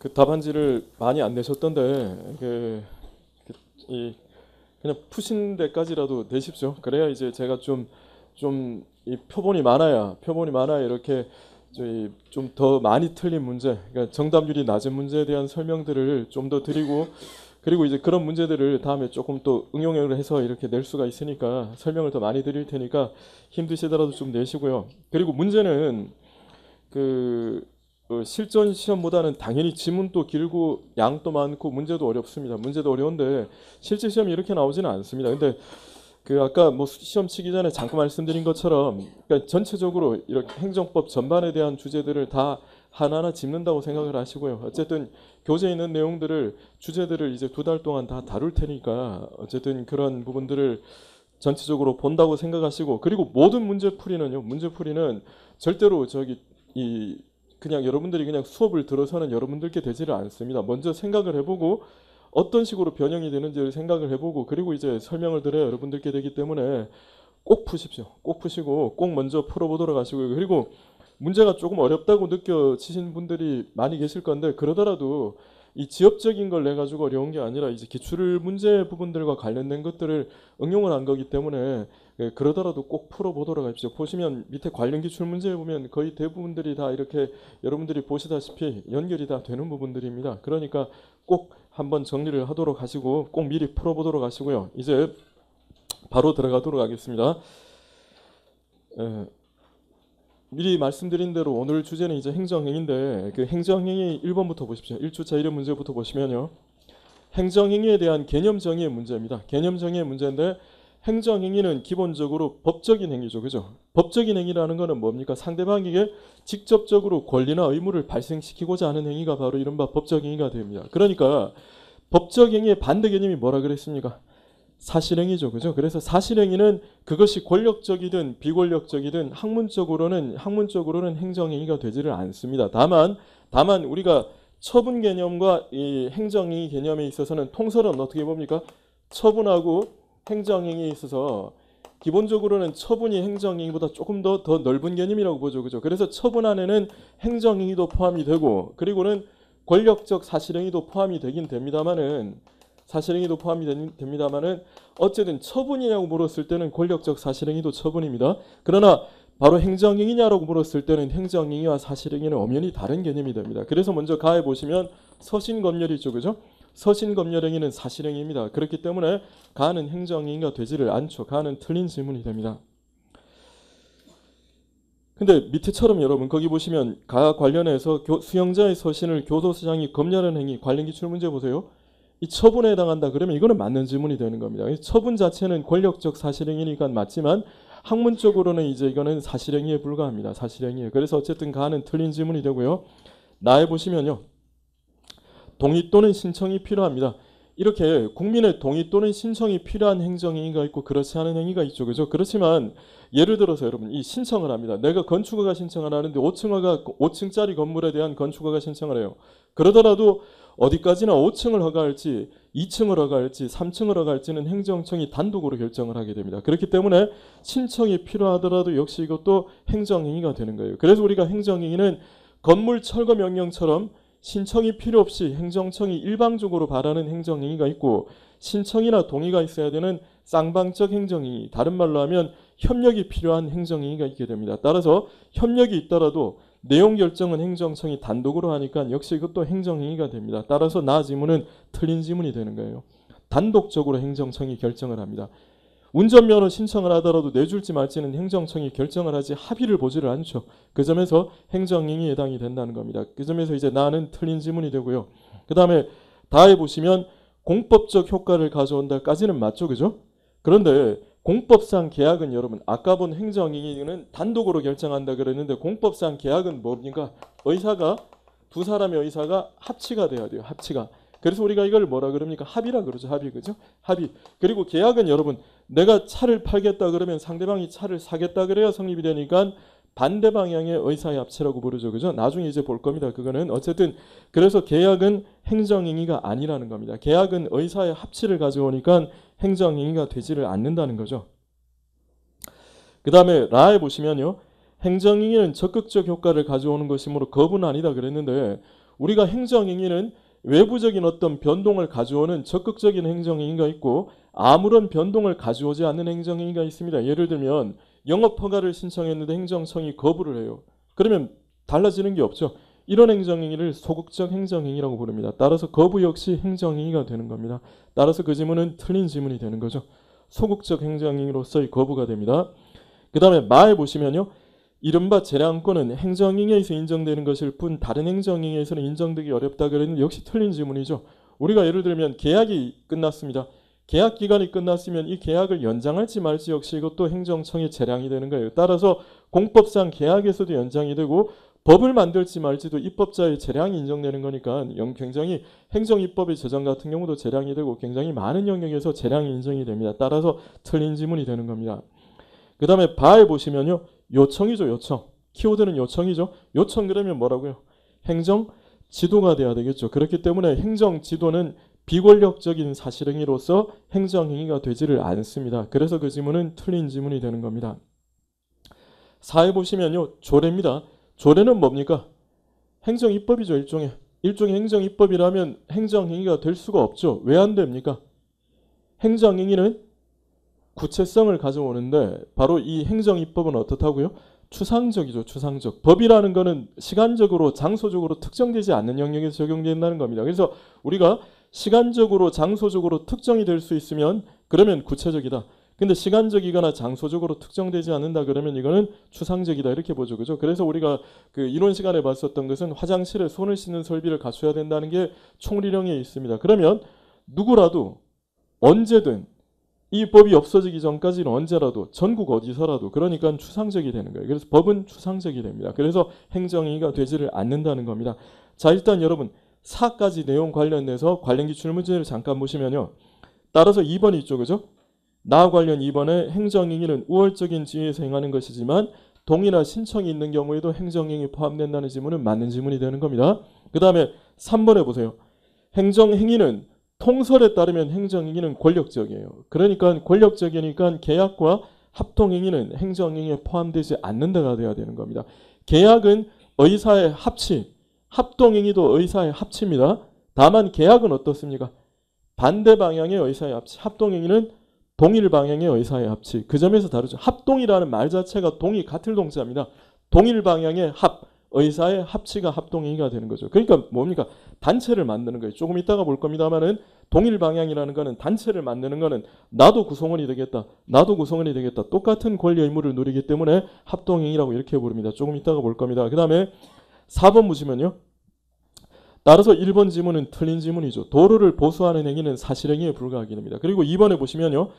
그 답안지를 많이 안 내셨던데 그냥 푸신 데까지라도 내십시오. 그래야 이제 제가 좀 이 표본이 많아야 이렇게 좀 더 많이 틀린 문제, 그러니까 정답률이 낮은 문제에 대한 설명들을 좀 더 드리고, 그리고 이제 그런 문제들을 다음에 조금 또 응용을 해서 이렇게 낼 수가 있으니까 설명을 더 많이 드릴 테니까 힘드시더라도 좀 내시고요. 그리고 문제는 실전 시험보다는 당연히 지문도 길고 양도 많고 문제도 어렵습니다. 문제도 어려운데 실제 시험이 이렇게 나오지는 않습니다. 근데 아까 뭐 시험 치기 전에 잠깐 말씀드린 것처럼, 그러니까 전체적으로 이렇게 행정법 전반에 대한 주제들을 다 하나하나 짚는다고 생각을 하시고요. 어쨌든 교재에 있는 내용들을, 주제들을 이제 2달 동안 다 다룰 테니까 어쨌든 그런 부분들을 전체적으로 본다고 생각하시고, 그리고 모든 문제풀이는 절대로 그냥 여러분들이 그냥 수업을 들어서는 여러분들께 되지를 않습니다. 먼저 생각을 해보고 어떤 식으로 변형이 되는지를 생각을 해보고, 그리고 이제 설명을 드려야 여러분들께 되기 때문에 꼭 푸십시오. 꼭 푸시고 꼭 먼저 풀어보도록 하시고요. 그리고 문제가 조금 어렵다고 느껴지신 분들이 많이 계실 건데, 그러더라도 이 지엽적인 걸 내 가지고 어려운 게 아니라 이제 기출 문제 부분들과 관련된 것들을 응용을 한 거기 때문에, 그러더라도 꼭 풀어보도록 하십시오. 보시면 밑에 관련 기출 문제 보면 거의 대부분들이 다 이렇게 여러분들이 보시다시피 연결이 다 되는 부분들입니다. 그러니까 꼭 한번 정리를 하도록 하시고 꼭 미리 풀어보도록 하시고요. 이제 바로 들어가도록 하겠습니다. 미리 말씀드린 대로 오늘 주제는 이제 행정행위인데, 그 행정행위 1번부터 보십시오. 1주차 1회 문제부터 보시면요. 행정행위에 대한 개념 정의의 문제입니다. 개념 정의의 문제인데, 행정행위는 기본적으로 법적인 행위죠. 그죠? 법적인 행위라는 것은 뭡니까? 상대방에게 직접적으로 권리나 의무를 발생시키고자 하는 행위가 바로 이른바 법적 행위가 됩니다. 그러니까 법적 행위의 반대 개념이 뭐라 그랬습니까? 사실행위죠. 그죠? 그래서 사실행위는 그것이 권력적이든 비권력적이든 학문적으로는 행정행위가 되지를 않습니다. 다만 우리가 처분 개념과 이 행정행위 개념에 있어서는 통설은 어떻게 봅니까? 처분하고 행정행위에 있어서 기본적으로는 처분이 행정행위보다 조금 더 넓은 개념이라고 보죠. 그죠? 그래서 처분 안에는 행정행위도 포함이 되고, 그리고는 권력적 사실행위도 포함이 되긴 됩니다만은, 어쨌든 처분이냐고 물었을 때는 권력적 사실행위도 처분입니다. 그러나 바로 행정행위냐라고 물었을 때는 행정행위와 사실행위는 엄연히 다른 개념이 됩니다. 그래서 먼저 가에 보시면 서신검열이 있죠. 그죠? 서신검열행위는 사실행위입니다. 그렇기 때문에 가는 행정행위가 되지를 않죠. 가는 틀린 질문이 됩니다. 근데 밑에처럼 여러분 거기 보시면 가 관련해서 수영자의 서신을 교도소장이 검열한 행위 관련 기출 문제 보세요. 이 처분에 해당한다 그러면 이거는 맞는 질문이 되는 겁니다. 처분 자체는 권력적 사실행위니까 맞지만 학문적으로는 이제 이거는 사실행위에 불과합니다. 사실행위에. 그래서 어쨌든 가는 틀린 질문이 되고요. 나에 보시면요. 동의 또는 신청이 필요합니다. 이렇게 국민의 동의 또는 신청이 필요한 행정행위가 있고 그렇지 않은 행위가 있죠. 그죠? 그렇지만 예를 들어서 여러분 이 신청을 합니다. 내가 건축허가 신청을 하는데 5층짜리 건물에 대한 건축허가 신청을 해요. 그러더라도 어디까지나 5층을 허가할지 2층을 허가할지 3층을 허가할지는 행정청이 단독으로 결정을 하게 됩니다. 그렇기 때문에 신청이 필요하더라도 역시 이것도 행정행위가 되는 거예요. 그래서 우리가 행정행위는 건물 철거 명령처럼 신청이 필요 없이 행정청이 일방적으로 바라는 행정행위가 있고, 신청이나 동의가 있어야 되는 쌍방적 행정행위, 다른 말로 하면 협력이 필요한 행정행위가 있게 됩니다. 따라서 협력이 있더라도 내용 결정은 행정청이 단독으로 하니까 역시 이것도 행정행위가 됩니다. 따라서 나 지문은 틀린 지문이 되는 거예요. 단독적으로 행정청이 결정을 합니다. 운전면허 신청을 하더라도 내줄지 말지는 행정청이 결정을 하지 합의를 보지를 않죠. 그 점에서 행정행위에 해당이 된다는 겁니다. 그 점에서 이제 나는 틀린 지문이 되고요. 그 다음에 다에 보시면 공법적 효과를 가져온다까지는 맞죠. 그죠? 그런데 공법상 계약은 여러분 아까 본 행정행위는 단독으로 결정한다 그랬는데 공법상 계약은 뭡니까? 두 사람의 의사가 합치가 돼야 돼요. 합치가. 그래서 우리가 이걸 뭐라 그럽니까? 합의라 그러죠. 합의. 그죠? 합의. 그리고 계약은 여러분 내가 차를 팔겠다 그러면 상대방이 차를 사겠다 그래야 성립이 되니까 반대 방향의 의사의 합치라고 부르죠. 그죠? 나중에 이제 볼 겁니다. 그거는 어쨌든 그래서 계약은 행정행위가 아니라는 겁니다. 계약은 의사의 합치를 가져오니까 행정행위가 되지를 않는다는 거죠. 그 다음에 라에 보시면요. 행정행위는 적극적 효과를 가져오는 것이므로 겁은 아니다 그랬는데 우리가 행정행위는 외부적인 어떤 변동을 가져오는 적극적인 행정행위가 있고 아무런 변동을 가져오지 않는 행정행위가 있습니다. 예를 들면 영업허가를 신청했는데 행정청이 거부를 해요. 그러면 달라지는 게 없죠. 이런 행정행위를 소극적 행정행위라고 부릅니다. 따라서 거부 역시 행정행위가 되는 겁니다. 따라서 그 지문은 틀린 지문이 되는 거죠. 소극적 행정행위로서의 거부가 됩니다. 그 다음에 마에 보시면요. 이른바 재량권은 행정행위에서 인정되는 것일 뿐 다른 행정행위에서는 인정되기 어렵다 그랬는데 역시 틀린 지문이죠. 우리가 예를 들면 계약이 끝났습니다. 계약 기간이 끝났으면 이 계약을 연장할지 말지 역시 이것도 행정청의 재량이 되는 거예요. 따라서 공법상 계약에서도 연장이 되고 법을 만들지 말지도 입법자의 재량이 인정되는 거니까 굉장히 행정입법의 제정 같은 경우도 재량이 되고 굉장히 많은 영역에서 재량이 인정이 됩니다. 따라서 틀린 지문이 되는 겁니다. 그 다음에 바에 보시면요. 요청이죠. 요청. 키워드는 요청이죠. 요청 그러면 뭐라고요? 행정 지도가 돼야 되겠죠. 그렇기 때문에 행정 지도는 비권력적인 사실행위로서 행정행위가 되지를 않습니다. 그래서 그 지문은 틀린 지문이 되는 겁니다. 4에 보시면요. 조례입니다. 조례는 뭡니까? 행정입법이죠. 일종의 행정입법이라면 행정행위가 될 수가 없죠. 왜 안 됩니까? 행정행위는 구체성을 가져오는데 바로 이 행정입법은 어떻다고요? 추상적이죠. 추상적. 법이라는 것은 시간적으로 장소적으로 특정되지 않는 영역에서 적용된다는 겁니다. 그래서 우리가 시간적으로 장소적으로 특정이 될 수 있으면 그러면 구체적이다. 근데 시간적이거나 장소적으로 특정되지 않는다 그러면 이거는 추상적이다 이렇게 보죠. 그죠? 그래서 우리가 그 이론 시간에 봤었던 것은 화장실에 손을 씻는 설비를 갖춰야 된다는 게 총리령에 있습니다. 그러면 누구라도 언제든 이 법이 없어지기 전까지는 언제라도 전국 어디서라도 그러니까 추상적이 되는 거예요. 그래서 법은 추상적이 됩니다. 그래서 행정행위가 되지를 않는다는 겁니다. 자, 일단 여러분 4가지 내용 관련돼서 관련 기출 문제를 잠깐 보시면요. 따라서 2번이 있죠. 그죠? 나 관련 2번에 행정행위는 우월적인 지위에서 행하는 것이지만 동의나 신청이 있는 경우에도 행정행위 포함된다는 지문은 맞는 지문이 되는 겁니다. 그 다음에 3번에 보세요. 행정행위는 통설에 따르면 행정행위는 권력적이에요. 그러니까 권력적이니까 계약과 합동행위는 행정행위에 포함되지 않는다가 돼야 되는 겁니다. 계약은 의사의 합치, 합동행위도 의사의 합치입니다. 다만 계약은 어떻습니까? 반대 방향의 의사의 합치, 합동행위는 동일 방향의 의사의 합치. 그 점에서 다르죠. 합동이라는 말 자체가 동이 같을 동사입니다. 동일 방향의 합, 의사의 합치가 합동행위가 되는 거죠. 그러니까 뭡니까? 단체를 만드는 거예요. 조금 이따가 볼 겁니다만은 동일 방향이라는 거는 단체를 만드는 거는 나도 구성원이 되겠다. 나도 구성원이 되겠다. 똑같은 권리 의무를 누리기 때문에 합동행위라고 이렇게 부릅니다. 조금 이따가 볼 겁니다. 그 다음에 4번 보시면요. 따라서 1번 지문은 틀린 지문이죠. 도로를 보수하는 행위는 사실행위에 불과하게 됩니다. 그리고 2번에 보시면요.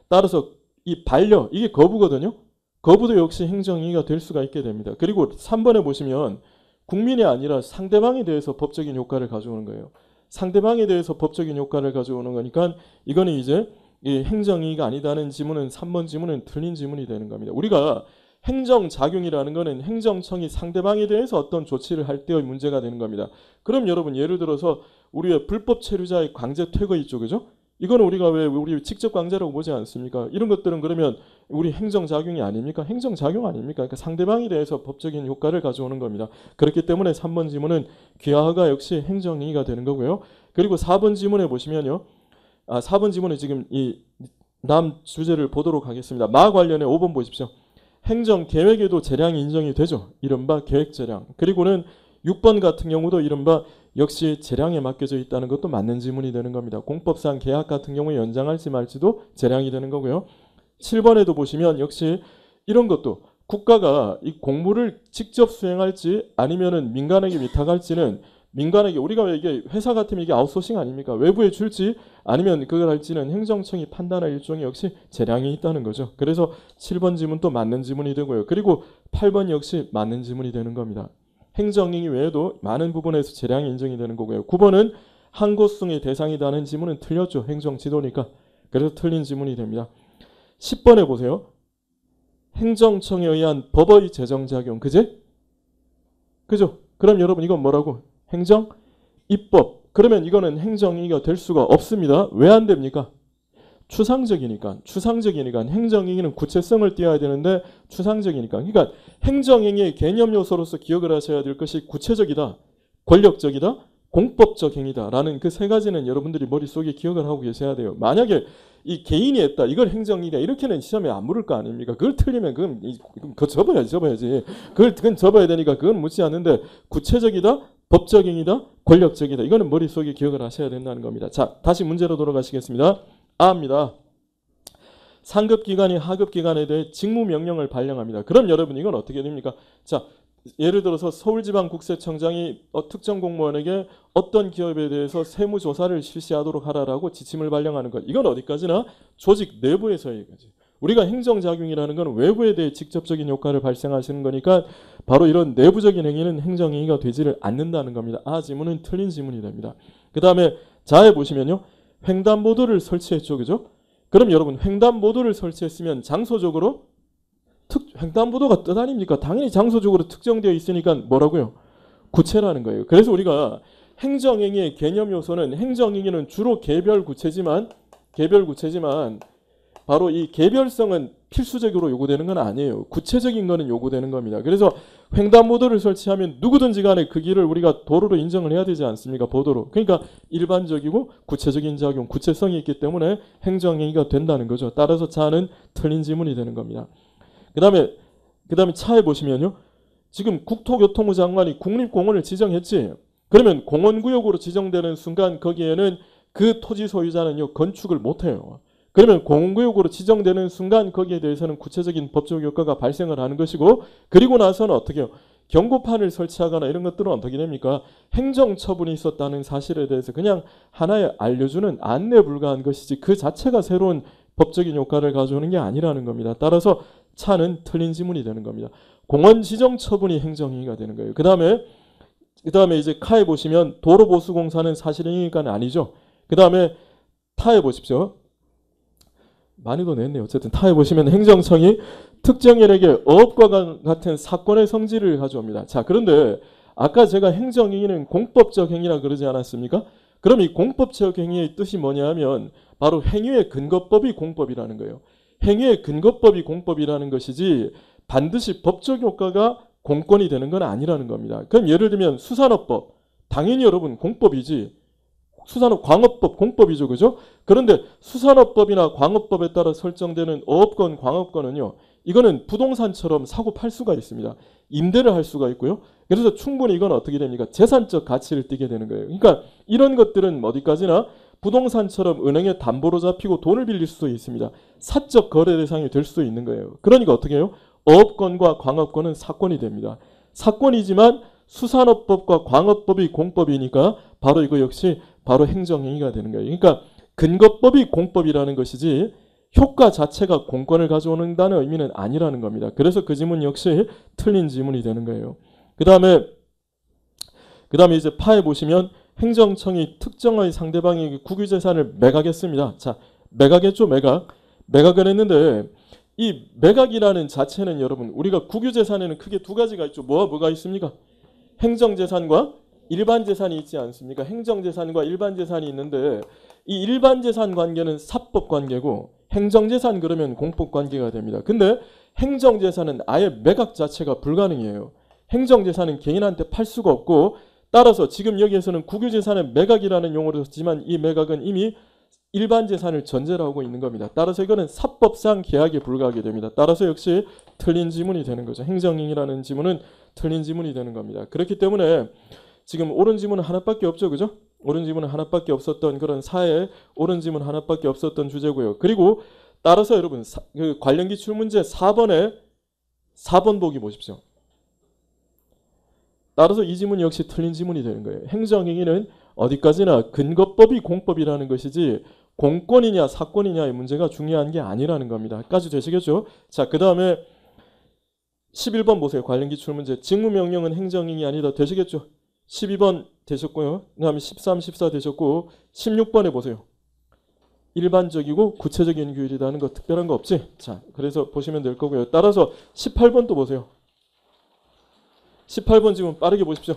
따라서 이 반려, 이게 거부거든요. 거부도 역시 행정행위가 될 수가 있게 됩니다. 그리고 3번에 보시면 국민이 아니라 상대방에 대해서 법적인 효과를 가져오는 거예요. 상대방에 대해서 법적인 효과를 가져오는 거니까 이거는 이제 이 행정행위가 아니다는 지문은 3번 지문은 틀린 지문이 되는 겁니다. 우리가 행정작용이라는 것은 행정청이 상대방에 대해서 어떤 조치를 할 때의 문제가 되는 겁니다. 그럼 여러분 예를 들어서 우리의 불법 체류자의 강제 퇴거 있죠. 그죠? 이거는 우리가 왜 우리 직접 강제라고 보지 않습니까? 이런 것들은 그러면 우리 행정작용이 아닙니까? 행정작용 아닙니까? 그러니까 상대방에 대해서 법적인 효과를 가져오는 겁니다. 그렇기 때문에 3번 지문은 귀하가 역시 행정행위가 되는 거고요. 그리고 4번 지문에 보시면요. 4번 지문에 지금 이 남 주제를 보도록 하겠습니다. 마 관련해 5번 보십시오. 행정계획에도 재량이 인정이 되죠. 이른바 계획재량. 그리고는 6번 같은 경우도 이른바 역시 재량에 맡겨져 있다는 것도 맞는 지문이 되는 겁니다. 공법상 계약 같은 경우에 연장할지 말지도 재량이 되는 거고요. 7번에도 보시면 역시 이런 것도 국가가 이 공무를 직접 수행할지 아니면은 민간에게 위탁할지는 민간에게 우리가 왜 이게 회사 같으면 이게 아웃소싱 아닙니까? 외부에 줄지 아니면 그걸 할지는 행정청이 판단할 일종의 역시 재량이 있다는 거죠. 그래서 7번 지문 또 맞는 지문이 되고요. 그리고 8번 역시 맞는 지문이 되는 겁니다. 행정행위 외에도 많은 부분에서 재량이 인정이 되는 거고요. 9번은 항고성의 대상이다는 지문은 틀렸죠. 행정지도니까. 그래서 틀린 지문이 됩니다. 10번에 보세요. 행정청에 의한 법의 재정작용. 그제? 그죠? 그럼 여러분 이건 뭐라고? 행정 입법. 그러면 이거는 행정행위가 될 수가 없습니다. 왜 안 됩니까? 추상적이니까. 행정행위는 구체성을 띄어야 되는데 추상적이니까. 그러니까 행정행위의 개념 요소로서 기억을 하셔야 될 것이 구체적이다. 권력적이다, 공법적 행위다라는 그 세 가지는 여러분들이 머릿속에 기억을 하고 계셔야 돼요. 만약에 이 개인이 했다, 이걸 행정이다, 이렇게는 시험에 안 물을 거 아닙니까? 그걸 틀리면 그건 접어야지. 그건 접어야 되니까 그건 묻지 않는데, 구체적이다, 법적 행위다, 권력적이다, 이거는 머릿속에 기억을 하셔야 된다는 겁니다. 자, 다시 문제로 돌아가시겠습니다. A입니다. 상급기관이 하급기관에 대해 직무명령을 발령합니다. 그럼 여러분 이건 어떻게 됩니까? 자, 예를 들어서 서울지방국세청장이 특정 공무원에게 어떤 기업에 대해서 세무조사를 실시하도록 하라라고 지침을 발령하는 것. 이건 어디까지나 조직 내부에서의 거지. 우리가 행정작용이라는 건 외부에 대해 직접적인 효과를 발생하시는 거니까 바로 이런 내부적인 행위는 행정행위가 되지를 않는다는 겁니다. 아, 지문은 틀린 지문이 됩니다. 그 다음에 자에 보시면요. 횡단보도를 설치했죠. 그죠? 그럼 여러분 횡단보도를 설치했으면 장소적으로 횡단보도가 뜻 아닙니까? 당연히 장소적으로 특정되어 있으니까 뭐라고요? 구체라는 거예요. 그래서 우리가 행정행위의 개념 요소는, 행정행위는 주로 개별구체지만 바로 이 개별성은 필수적으로 요구되는 건 아니에요. 구체적인 거는 요구되는 겁니다. 그래서 횡단보도를 설치하면 누구든지 간에 그 길을 우리가 도로로 인정을 해야 되지 않습니까? 보도로. 그러니까 일반적이고 구체적인 작용, 구체성이 있기 때문에 행정행위가 된다는 거죠. 따라서 자는 틀린 지문이 되는 겁니다. 그 다음에 차에 보시면요. 지금 국토교통부 장관이 국립공원을 지정했지. 그러면 공원구역으로 지정되는 순간 거기에는 그 토지 소유자는요. 건축을 못해요. 그러면 공원구역으로 지정되는 순간 거기에 대해서는 구체적인 법적 효과가 발생을 하는 것이고, 그리고 나서는 어떻게 해요? 경고판을 설치하거나 이런 것들은 어떻게 됩니까? 행정처분이 있었다는 사실에 대해서 그냥 하나의 알려주는 안내에 불과한 것이지 그 자체가 새로운 법적인 효과를 가져오는 게 아니라는 겁니다. 따라서 차는 틀린 지문이 되는 겁니다. 공원 지정 처분이 행정행위가 되는 거예요. 그 다음에 이제 카에 보시면 도로보수공사는 사실행위가 아니죠. 그 다음에 타에 보십시오. 많이도 냈네요. 어쨌든 타에 보시면 행정청이 특정인에게 어업과 같은 사건의 성질을 가져옵니다. 자, 그런데 아까 제가 행정행위는 공법적 행위라 그러지 않았습니까? 그럼 이 공법적 행위의 뜻이 뭐냐 하면 바로 행위의 근거법이 공법이라는 거예요. 행위의 근거법이 공법이라는 것이지 반드시 법적 효과가 공권이 되는 건 아니라는 겁니다. 그럼 예를 들면 수산업법, 당연히 여러분 공법이지. 수산업 광업법 공법이죠. 그죠? 그런데 수산업법이나 광업법에 따라 설정되는 어업권, 광업권은요. 이거는 부동산처럼 사고 팔 수가 있습니다. 임대를 할 수가 있고요. 그래서 충분히 이건 어떻게 됩니까? 재산적 가치를 띠게 되는 거예요. 그러니까 이런 것들은 어디까지나 부동산처럼 은행에 담보로 잡히고 돈을 빌릴 수도 있습니다. 사적 거래 대상이 될 수도 있는 거예요. 그러니까 어떻게 해요? 어업권과 광업권은 사건이 됩니다. 사건이지만 수산업법과 광업법이 공법이니까 바로 이거 역시 바로 행정행위가 되는 거예요. 그러니까 근거법이 공법이라는 것이지 효과 자체가 공권을 가져오는다는 의미는 아니라는 겁니다. 그래서 그 지문 역시 틀린 지문이 되는 거예요. 그 다음에 이제 파에 보시면 행정청이 특정의 상대방에게 국유재산을 매각했습니다. 자, 매각했죠, 매각. 매각을 했는데 이 매각이라는 자체는 여러분 우리가 국유재산에는 크게 두 가지가 있죠. 뭐가 있습니까? 행정재산과 일반재산이 있지 않습니까? 행정재산과 일반재산이 있는데 이 일반재산 관계는 사법관계고 행정재산 그러면 공법관계가 됩니다. 근데 행정재산은 아예 매각 자체가 불가능해요. 행정재산은 개인한테 팔 수가 없고 따라서 지금 여기에서는 국유재산의 매각이라는 용어를 썼지만 이 매각은 이미 일반재산을 전제로 하고 있는 겁니다. 따라서 이거는 사법상 계약에 불과하게 됩니다. 따라서 역시 틀린 지문이 되는 거죠. 행정행위라는 지문은 틀린 지문이 되는 겁니다. 그렇기 때문에 지금 옳은 지문은 하나밖에 없죠. 그죠? 옳은 지문은 하나밖에 없었던 그런 사회에 옳은 지문 하나밖에 없었던 주제고요. 그리고 따라서 여러분 그 관련 기출 문제 4번 보기 보십시오. 따라서 이 지문 역시 틀린 지문이 되는 거예요. 행정행위는 어디까지나 근거법이 공법이라는 것이지 공권이냐 사건이냐의 문제가 중요한 게 아니라는 겁니다. 까지 되시겠죠? 자, 그 다음에 11번 보세요. 관련 기출 문제. 직무명령은 행정행위 아니다. 되시겠죠? 12번 되셨고요. 그 다음에 13, 14 되셨고 16번에 보세요. 일반적이고 구체적인 규율이라는 거 특별한 거 없지? 자, 그래서 보시면 될 거고요. 따라서 18번 또 보세요. 18번 지문 빠르게 보십시오.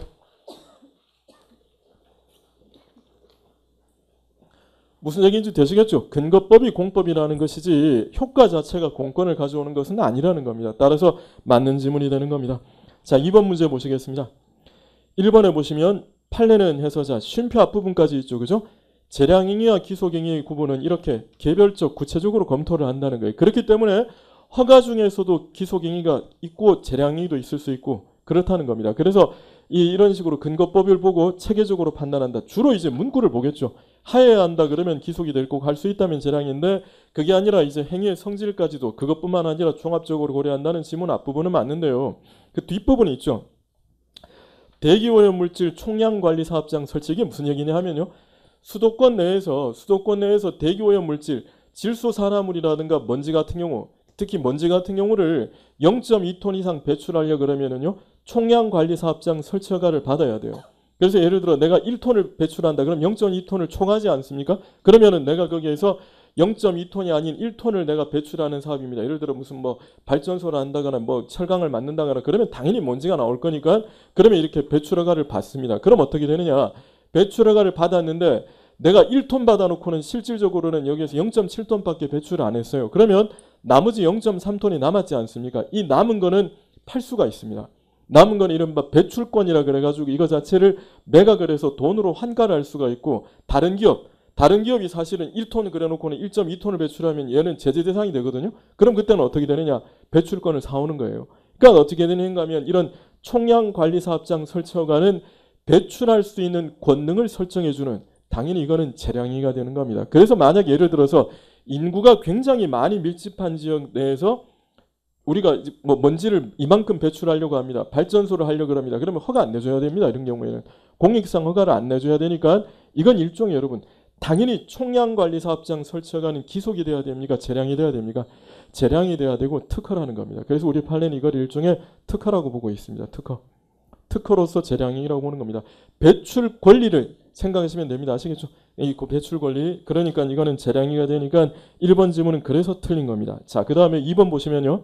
무슨 얘기인지 되시겠죠? 근거법이 공법이라는 것이지 효과 자체가 공권을 가져오는 것은 아니라는 겁니다. 따라서 맞는 지문이 되는 겁니다. 자, 2번 문제 보시겠습니다. 1번에 보시면 판례는 해서 자 쉼표 앞부분까지 있죠. 그죠? 재량행위와 기속행위의 구분은 이렇게 개별적 구체적으로 검토를 한다는 거예요. 그렇기 때문에 허가 중에서도 기속행위가 있고 재량행위도 있을 수 있고 그렇다는 겁니다. 그래서 이런 식으로 근거법을 보고 체계적으로 판단한다. 주로 이제 문구를 보겠죠. 하여야 한다 그러면 기속이 될 거고 할 수 있다면 재량인데 그게 아니라 이제 행위의 성질까지도 그것뿐만 아니라 종합적으로 고려한다는 지문 앞부분은 맞는데요. 그 뒷부분이 있죠. 대기오염물질 총량관리사업장 설치. 이게 무슨 얘기냐 하면요. 수도권 내에서 대기오염물질 질소산화물이라든가 먼지 같은 경우 특히 먼지 같은 경우를 0.2톤 이상 배출하려 그러면은요. 총량관리사업장 설치 허가를 받아야 돼요. 그래서 예를 들어 내가 1톤을 배출한다. 그럼 0.2톤을 총하지 않습니까? 그러면은 내가 거기에서 0.2톤이 아닌 1톤을 내가 배출하는 사업입니다. 예를 들어 무슨 뭐 발전소를 한다거나 뭐 철강을 만든다거나 그러면 당연히 먼지가 나올 거니까 그러면 이렇게 배출 허가를 받습니다. 그럼 어떻게 되느냐? 배출 허가를 받았는데 내가 1톤 받아놓고는 실질적으로는 여기에서 0.7톤밖에 배출을 안 했어요. 그러면 나머지 0.3톤이 남았지 않습니까? 이 남은 거는 팔 수가 있습니다. 남은 건 이른바 배출권이라 그래가지고 이거 자체를 매각을 해서 돈으로 환가를 할 수가 있고 다른 기업이 사실은 1톤을 그려놓고는 1.2톤을 배출하면 얘는 제재 대상이 되거든요. 그럼 그때는 어떻게 되느냐? 배출권을 사오는 거예요. 그러니까 어떻게 되는가 하면 이런 총량관리사업장 설치 허가는 배출할 수 있는 권능을 설정해주는 당연히 이거는 재량행위가 되는 겁니다. 그래서 만약 예를 들어서 인구가 굉장히 많이 밀집한 지역 내에서 우리가 뭐 먼지를 이만큼 배출하려고 합니다. 발전소를 하려고 합니다. 그러면 허가 안 내줘야 됩니다. 이런 경우에는 공익상 허가를 안 내줘야 되니까 이건 일종의 여러분 당연히 총량관리사업장 설치 허가는 기속이 돼야 됩니까? 재량이 돼야 됩니까? 재량이 돼야 되고 특허라는 겁니다. 그래서 우리 판례는 이걸 일종의 특허라고 보고 있습니다. 특허로서 재량행위라고 보는 겁니다. 배출 권리를 생각하시면 됩니다. 아시겠죠? 이 배출 권리. 그러니까 이거는 재량행위가 되니까 1번 지문은 그래서 틀린 겁니다. 자, 그 다음에 2번 보시면요.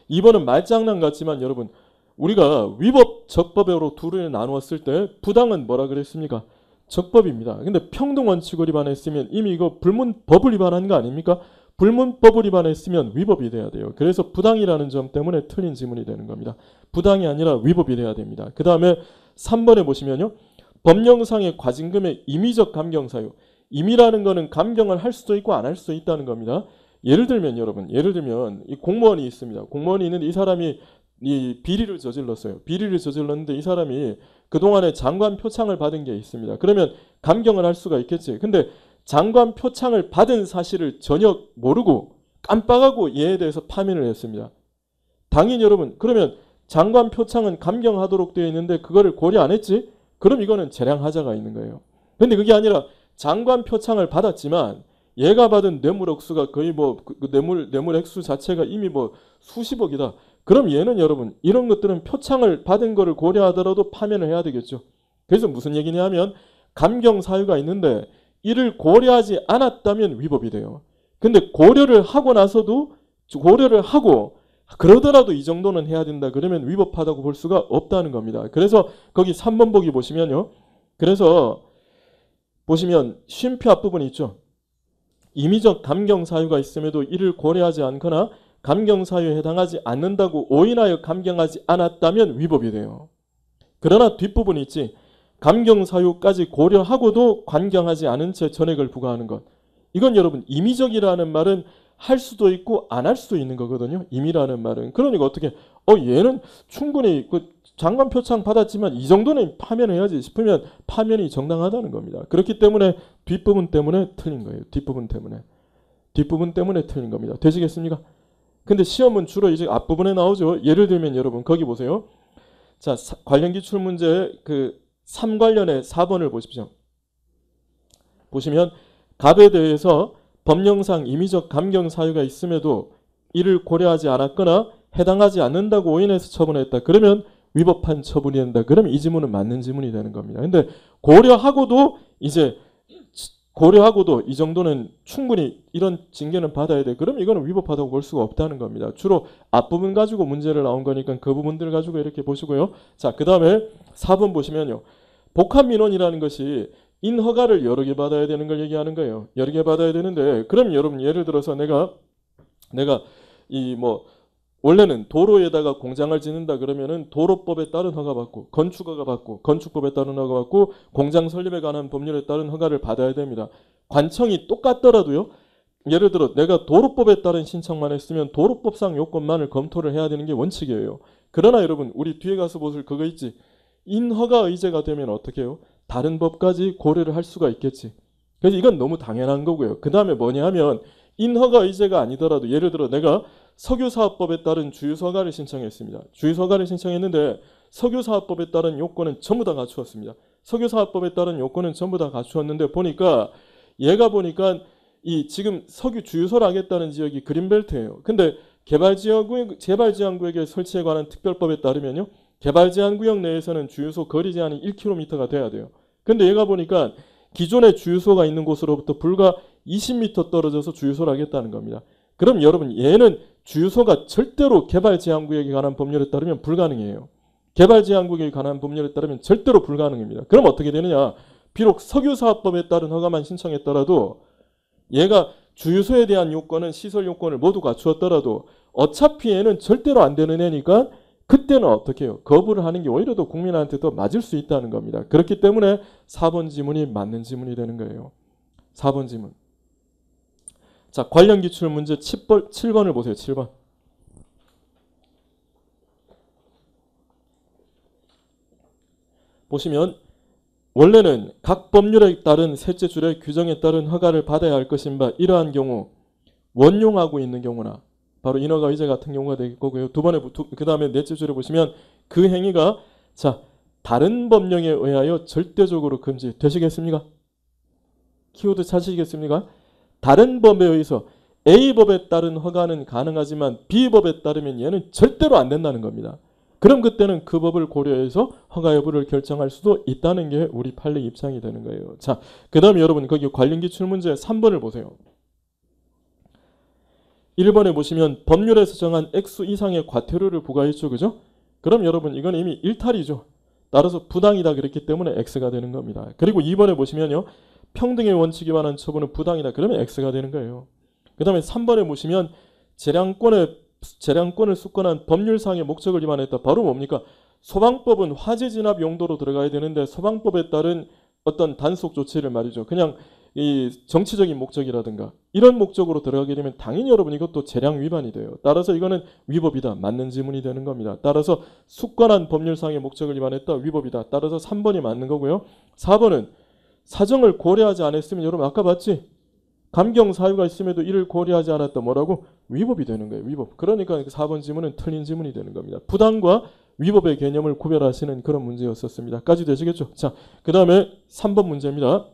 2번은 말장난 같지만 여러분 우리가 위법, 적법으로 둘을 나누었을 때 부당은 뭐라 그랬습니까? 적법입니다. 근데 평등원칙을 위반했으면 이미 이거 불문법을 위반한 거 아닙니까? 불문법을 위반했으면 위법이 돼야 돼요. 그래서 부당이라는 점 때문에 틀린 지문이 되는 겁니다. 부당이 아니라 위법이 돼야 됩니다. 그 다음에 3번에 보시면요. 법령상의 과징금의 임의적 감경사유. 임의라는 거는 감경을 할 수도 있고 안 할 수도 있다는 겁니다. 예를 들면 이 공무원이 있습니다. 공무원이 있는데 이 사람이 이 비리를 저질렀어요. 비리를 저질렀는데 이 사람이 그동안에 장관 표창을 받은 게 있습니다. 그러면 감경을 할 수가 있겠지. 근데 장관 표창을 받은 사실을 전혀 모르고 깜빡하고 얘에 대해서 파면을 했습니다. 당연히 여러분 그러면 장관 표창은 감경하도록 되어 있는데 그거를 고려 안 했지? 그럼 이거는 재량하자가 있는 거예요. 근데 그게 아니라 장관 표창을 받았지만 얘가 받은 뇌물 억수가 거의 뭐 그 뇌물 액수 자체가 이미 뭐 수십억이다. 그럼 얘는 여러분 이런 것들은 표창을 받은 거를 고려하더라도 파면을 해야 되겠죠. 그래서 무슨 얘기냐 하면 감경 사유가 있는데 이를 고려하지 않았다면 위법이 돼요. 근데 고려를 하고 나서도 고려를 하고 그러더라도 이 정도는 해야 된다. 그러면 위법하다고 볼 수가 없다는 겁니다. 그래서 거기 3번 보기 보시면요. 그래서 보시면 쉼표 앞부분이 있죠. 임의적 감경 사유가 있음에도 이를 고려하지 않거나 감경 사유에 해당하지 않는다고 오인하여 감경하지 않았다면 위법이 돼요. 그러나 뒷부분이 있지. 감경 사유까지 고려하고도 관경하지 않은 채 전액을 부과하는 것. 이건 여러분 임의적이라는 말은 할 수도 있고 안 할 수도 있는 거거든요. 임의라는 말은. 그러니까 어떻게 얘는 충분히 그 장관 표창 받았지만 이 정도는 파면해야지 싶으면 파면이 정당하다는 겁니다. 그렇기 때문에 뒷부분 때문에 틀린 거예요. 뒷부분 때문에 틀린 겁니다. 되시겠습니까? 근데 시험은 주로 이제 앞부분에 나오죠. 예를 들면 여러분 거기 보세요. 자, 관련 기출 문제 그 3 관련의 4번을 보십시오. 보시면 갑에 대해서 법령상 임의적 감경 사유가 있음에도 이를 고려하지 않았거나 해당하지 않는다고 오인해서 처분했다. 그러면 위법한 처분이 된다. 그러면 이 지문은 맞는 지문이 되는 겁니다. 근데 고려하고도 이 정도는 충분히 이런 징계는 받아야 돼. 그럼 이거는 위법하다고 볼 수가 없다는 겁니다. 주로 앞부분 가지고 문제를 나온 거니까 그 부분들을 가지고 이렇게 보시고요. 자, 그 다음에 4번 보시면요. 복합민원이라는 것이 인허가를 여러 개 받아야 되는 걸 얘기하는 거예요. 여러 개 받아야 되는데 그럼 여러분 예를 들어서 내가 이 뭐 원래는 도로에다가 공장을 짓는다 그러면은 도로법에 따른 허가 받고 건축허가 받고 건축법에 따른 허가 받고 공장 설립에 관한 법률에 따른 허가를 받아야 됩니다. 관청이 똑같더라도요. 예를 들어 내가 도로법에 따른 신청만 했으면 도로법상 요건만을 검토를 해야 되는 게 원칙이에요. 그러나 여러분 우리 뒤에 가서 보실 그거 있지. 인허가 의제가 되면 어떻게 해요? 다른 법까지 고려를 할 수가 있겠지. 그래서 이건 너무 당연한 거고요. 그 다음에 뭐냐 하면 인허가 의제가 아니더라도 예를 들어 내가 석유사업법에 따른 주유소허가를 신청했습니다. 주유소허가를 신청했는데 석유사업법에 따른 요건은 전부 다 갖추었습니다. 석유사업법에 따른 요건은 전부 다 갖추었는데 보니까 얘가 보니까 이 지금 석유 주유소를 하겠다는 지역이 그린벨트예요. 근데 개발제한구역의 설치에 관한 특별법에 따르면요. 개발제한구역 내에서는 주유소 거리 제한이 1km가 돼야 돼요. 근데 얘가 보니까 기존의 주유소가 있는 곳으로부터 불과 20m 떨어져서 주유소를 하겠다는 겁니다. 그럼 여러분 얘는 주유소가 절대로 개발제한구역에 관한 법률에 따르면 불가능해요. 개발제한구역에 관한 법률에 따르면 절대로 불가능합니다. 그럼 어떻게 되느냐. 비록 석유사업법에 따른 허가만 신청했더라도 얘가 주유소에 대한 요건은 시설 요건을 모두 갖추었더라도 어차피 얘는 절대로 안 되는 애니까 그때는 어떻게 해요? 거부를 하는 게 오히려 더 국민한테 더 맞을 수 있다는 겁니다. 그렇기 때문에 4번 지문이 맞는 지문이 되는 거예요. 4번 지문. 자, 관련 기출 문제 7번을 보세요. 7번. 보시면 원래는 각 법률에 따른 셋째 줄의 규정에 따른 허가를 받아야 할 것인 바 이러한 경우 원용하고 있는 경우나 바로 인허가 의제 같은 경우가 될 거고요. 그 다음에 넷째 줄에 보시면 그 행위가 자 다른 법령에 의하여 절대적으로 금지되시겠습니까? 키워드 찾으시겠습니까? 다른 법에 의해서 A법에 따른 허가는 가능하지만 B법에 따르면 얘는 절대로 안 된다는 겁니다. 그럼 그때는 그 법을 고려해서 허가 여부를 결정할 수도 있다는 게 우리 판례 입장이 되는 거예요. 자, 그 다음에 여러분 거기 관련 기출 문제 3번을 보세요. 1번에 보시면 법률에서 정한 액수 이상의 과태료를 부과했죠. 그죠? 그럼 여러분 이건 이미 일탈이죠. 따라서 부당이다 그랬기 때문에 X가 되는 겁니다. 그리고 2번에 보시면요. 평등의 원칙에 관한 처분은 부당이다. 그러면 X가 되는 거예요. 그 다음에 3번에 보시면 재량권을 숙권한 법률상의 목적을 위반했다. 바로 뭡니까? 소방법은 화재 진압 용도로 들어가야 되는데 소방법에 따른 어떤 단속 조치를 말이죠. 그냥 이 정치적인 목적이라든가 이런 목적으로 들어가게 되면 당연히 여러분 이것도 재량 위반이 돼요. 따라서 이거는 위법이다. 맞는 지문이 되는 겁니다. 따라서 숙권한 법률상의 목적을 위반했다. 위법이다. 따라서 3번이 맞는 거고요. 4번은 사정을 고려하지 않았으면 여러분 아까 봤지? 감경 사유가 있음에도 이를 고려하지 않았다. 뭐라고? 위법이 되는 거예요. 위법. 그러니까 4번 지문은 틀린 지문이 되는 겁니다. 부당과 위법의 개념을 구별하시는 그런 문제였었습니다. 까지 되시겠죠? 자, 그 다음에 3번 문제입니다.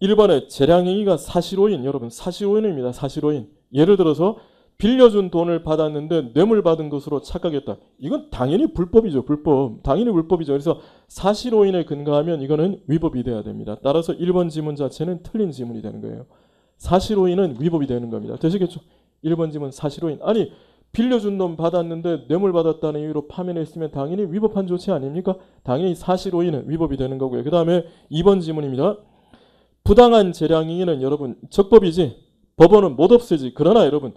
1번에 재량행위가 사실오인. 여러분 사실오인입니다. 사실오인. 예를 들어서 빌려준 돈을 받았는데 뇌물 받은 것으로 착각했다. 이건 당연히 불법이죠. 불법. 당연히 불법이죠. 그래서 사실오인에 근거하면 이거는 위법이 돼야 됩니다. 따라서 1번 지문 자체는 틀린 지문이 되는 거예요. 사실오인은 위법이 되는 겁니다. 되시겠죠? 1번 지문 사실오인. 아니 빌려준 돈 받았는데 뇌물 받았다는 이유로 파면했으면 당연히 위법한 조치 아닙니까? 당연히 사실오인은 위법이 되는 거고요. 그 다음에 2번 지문입니다. 부당한 재량행위는 여러분 적법이지 법원은 못 없애지. 그러나 여러분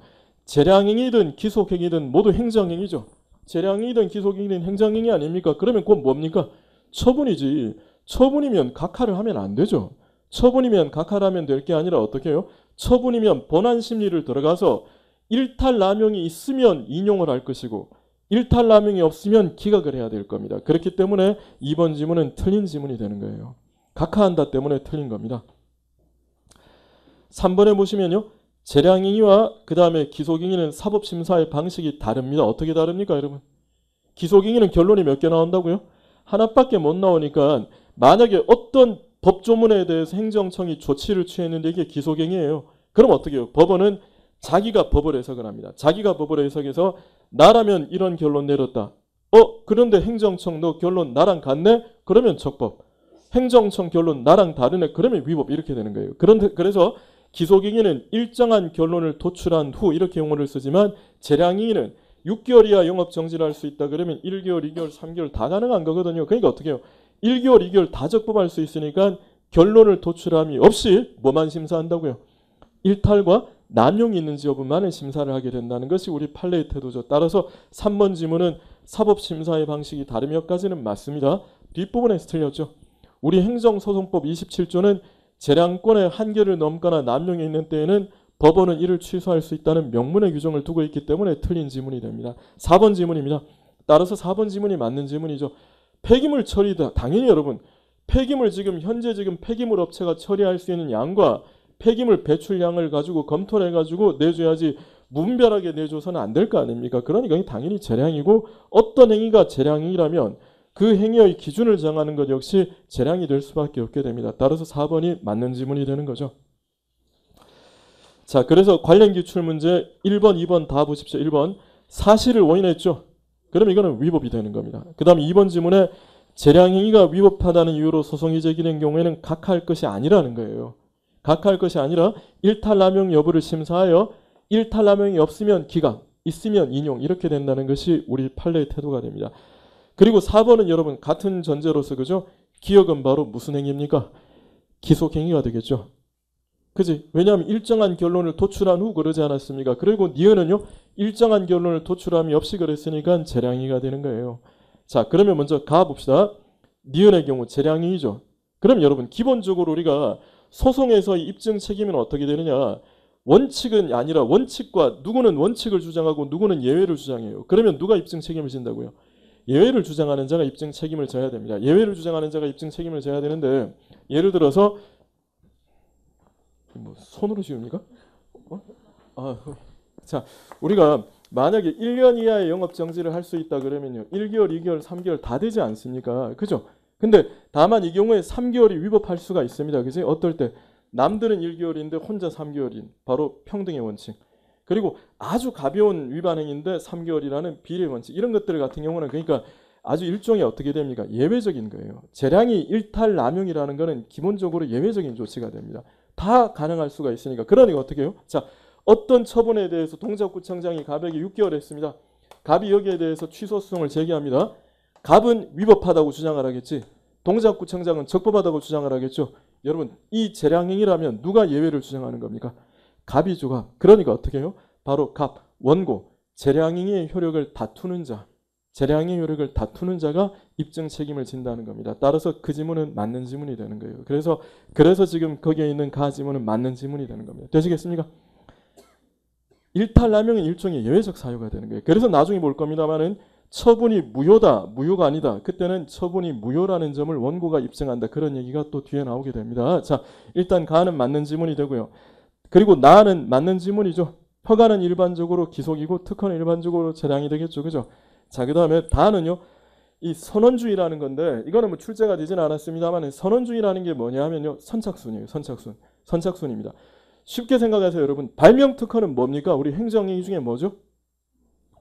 재량행위든 기속행위든 모두 행정행위죠. 재량행위든 기속행위든 행정행위 아닙니까? 그러면 그건 뭡니까? 처분이지. 처분이면 각하를 하면 안 되죠. 처분이면 각하를 하면 될 게 아니라 어떻게 해요? 처분이면 본안심리를 들어가서 일탈남용이 있으면 인용을 할 것이고 일탈남용이 없으면 기각을 해야 될 겁니다. 그렇기 때문에 2번 지문은 틀린 지문이 되는 거예요. 각하한다 때문에 틀린 겁니다. 3번에 보시면요. 재량행위와 그 다음에 기속행위는 사법심사의 방식이 다릅니다. 어떻게 다릅니까 여러분? 기속행위는 결론이 몇 개 나온다고요? 하나밖에 못 나오니까 만약에 어떤 법조문에 대해서 행정청이 조치를 취했는데 이게 기속행위예요. 그럼 어떻게 해요? 법원은 자기가 법을 해석을 합니다. 자기가 법을 해석해서 나라면 이런 결론 내렸다. 그런데 행정청 너 결론 나랑 같네? 그러면 적법. 행정청 결론 나랑 다르네? 그러면 위법. 이렇게 되는 거예요. 그래서 기속행위는 일정한 결론을 도출한 후 이렇게 용어를 쓰지만 재량행위는 6개월 이하 영업 정지를 할 수 있다 그러면 1개월, 2개월, 3개월 다 가능한 거거든요. 그러니까 어떻게 해요? 1개월, 2개월 다 적법할 수 있으니까 결론을 도출함이 없이 뭐만 심사한다고요? 일탈과 남용이 있는지 여부만을 심사를 하게 된다는 것이 우리 판례의 태도죠. 따라서 3번 지문은 사법심사의 방식이 다르며까지는 맞습니다. 뒷부분에서 틀렸죠. 우리 행정소송법 27조는 재량권의 한계를 넘거나 남용이 있는 때에는 법원은 이를 취소할 수 있다는 명문의 규정을 두고 있기 때문에 틀린 지문이 됩니다. 4번 지문입니다. 따라서 4번 지문이 맞는 지문이죠. 폐기물 처리다. 당연히 여러분 폐기물 현재 폐기물 업체가 처리할 수 있는 양과 폐기물 배출량을 가지고 검토를 해가지고 내줘야지 무분별하게 내줘서는 안 될 거 아닙니까? 그러니까 당연히 재량이고 어떤 행위가 재량이라면 그 행위의 기준을 정하는 것 역시 재량이 될 수밖에 없게 됩니다. 따라서 4번이 맞는 지문이 되는 거죠. 자, 그래서 관련 기출 문제 1번, 2번 다 보십시오. 1번 사실을 원인했죠. 그럼 이거는 위법이 되는 겁니다. 그 다음 2번 지문에 재량행위가 위법하다는 이유로 소송이 제기된 경우에는 각하할 것이 아니라는 거예요. 각하할 것이 아니라 일탈남용 여부를 심사하여 일탈남용이 없으면 기각, 있으면 인용 이렇게 된다는 것이 우리 판례의 태도가 됩니다. 그리고 4번은 여러분 같은 전제로서 그죠? 기억은 바로 무슨 행위입니까? 기속행위가 되겠죠. 그지? 왜냐하면 일정한 결론을 도출한 후 그러지 않았습니까? 그리고 니은은요 일정한 결론을 도출함이 없이 그랬으니까 재량행위가 되는 거예요. 자, 그러면 먼저 가봅시다. 니은의 경우 재량행위죠. 그럼 여러분 기본적으로 우리가 소송에서의 입증 책임은 어떻게 되느냐? 원칙은 아니라 원칙과 누구는 원칙을 주장하고 누구는 예외를 주장해요. 그러면 누가 입증 책임을 진다고요? 예외를 주장하는 자가 입증 책임을 져야 됩니다. 예외를 주장하는 자가 입증 책임을 져야 되는데 예를 들어서 뭐 손으로 지웁니까? 자, 우리가 만약에 1년 이하의 영업정지를 할 수 있다 그러면요. 1개월, 2개월, 3개월 다 되지 않습니까? 그죠? 근데 다만 이 경우에 3개월이 위법할 수가 있습니다. 그지? 어떨 때? 남들은 1개월인데 혼자 3개월인 바로 평등의 원칙. 그리고 아주 가벼운 위반 행위인데 3개월이라는 비례 원칙. 이런 것들 같은 경우는 그러니까 아주 일종의 어떻게 됩니까? 예외적인 거예요. 재량이 일탈 남용이라는 거는 기본적으로 예외적인 조치가 됩니다. 다 가능할 수가 있으니까. 그러니까 어떻게 해요? 자, 어떤 처분에 대해서 동작구청장이 갑에게 6개월 했습니다. 갑이 여기에 대해서 취소 소송을 제기합니다. 갑은 위법하다고 주장을 하겠지. 동작구청장은 적법하다고 주장을 하겠죠. 여러분 이 재량행위라면 누가 예외를 주장하는 겁니까? 갑이죠. 그러니까 어떻게 해요? 바로 갑, 원고, 재량행위의 효력을 다투는 자. 재량의 효력을 다투는 자가 입증 책임을 진다는 겁니다. 따라서 그 지문은 맞는 지문이 되는 거예요. 그래서 지금 거기에 있는 가 지문은 맞는 지문이 되는 겁니다. 되시겠습니까? 일탈남용은 일종의 예외적 사유가 되는 거예요. 그래서 나중에 볼 겁니다만은 처분이 무효다, 무효가 아니다. 그때는 처분이 무효라는 점을 원고가 입증한다. 그런 얘기가 또 뒤에 나오게 됩니다. 자, 일단 가는 맞는 지문이 되고요. 그리고 나는 맞는 지문이죠. 허가는 일반적으로 기속이고 특허는 일반적으로 재량이 되겠죠. 그죠? 자, 그 다음에 다는요. 이 선언주의라는 건데 이거는 뭐 출제가 되지는 않았습니다만 선언주의라는 게 뭐냐 하면요. 선착순이에요. 선착순. 선착순입니다. 쉽게 생각하세요. 여러분. 발명특허는 뭡니까? 우리 행정행위 중에 뭐죠?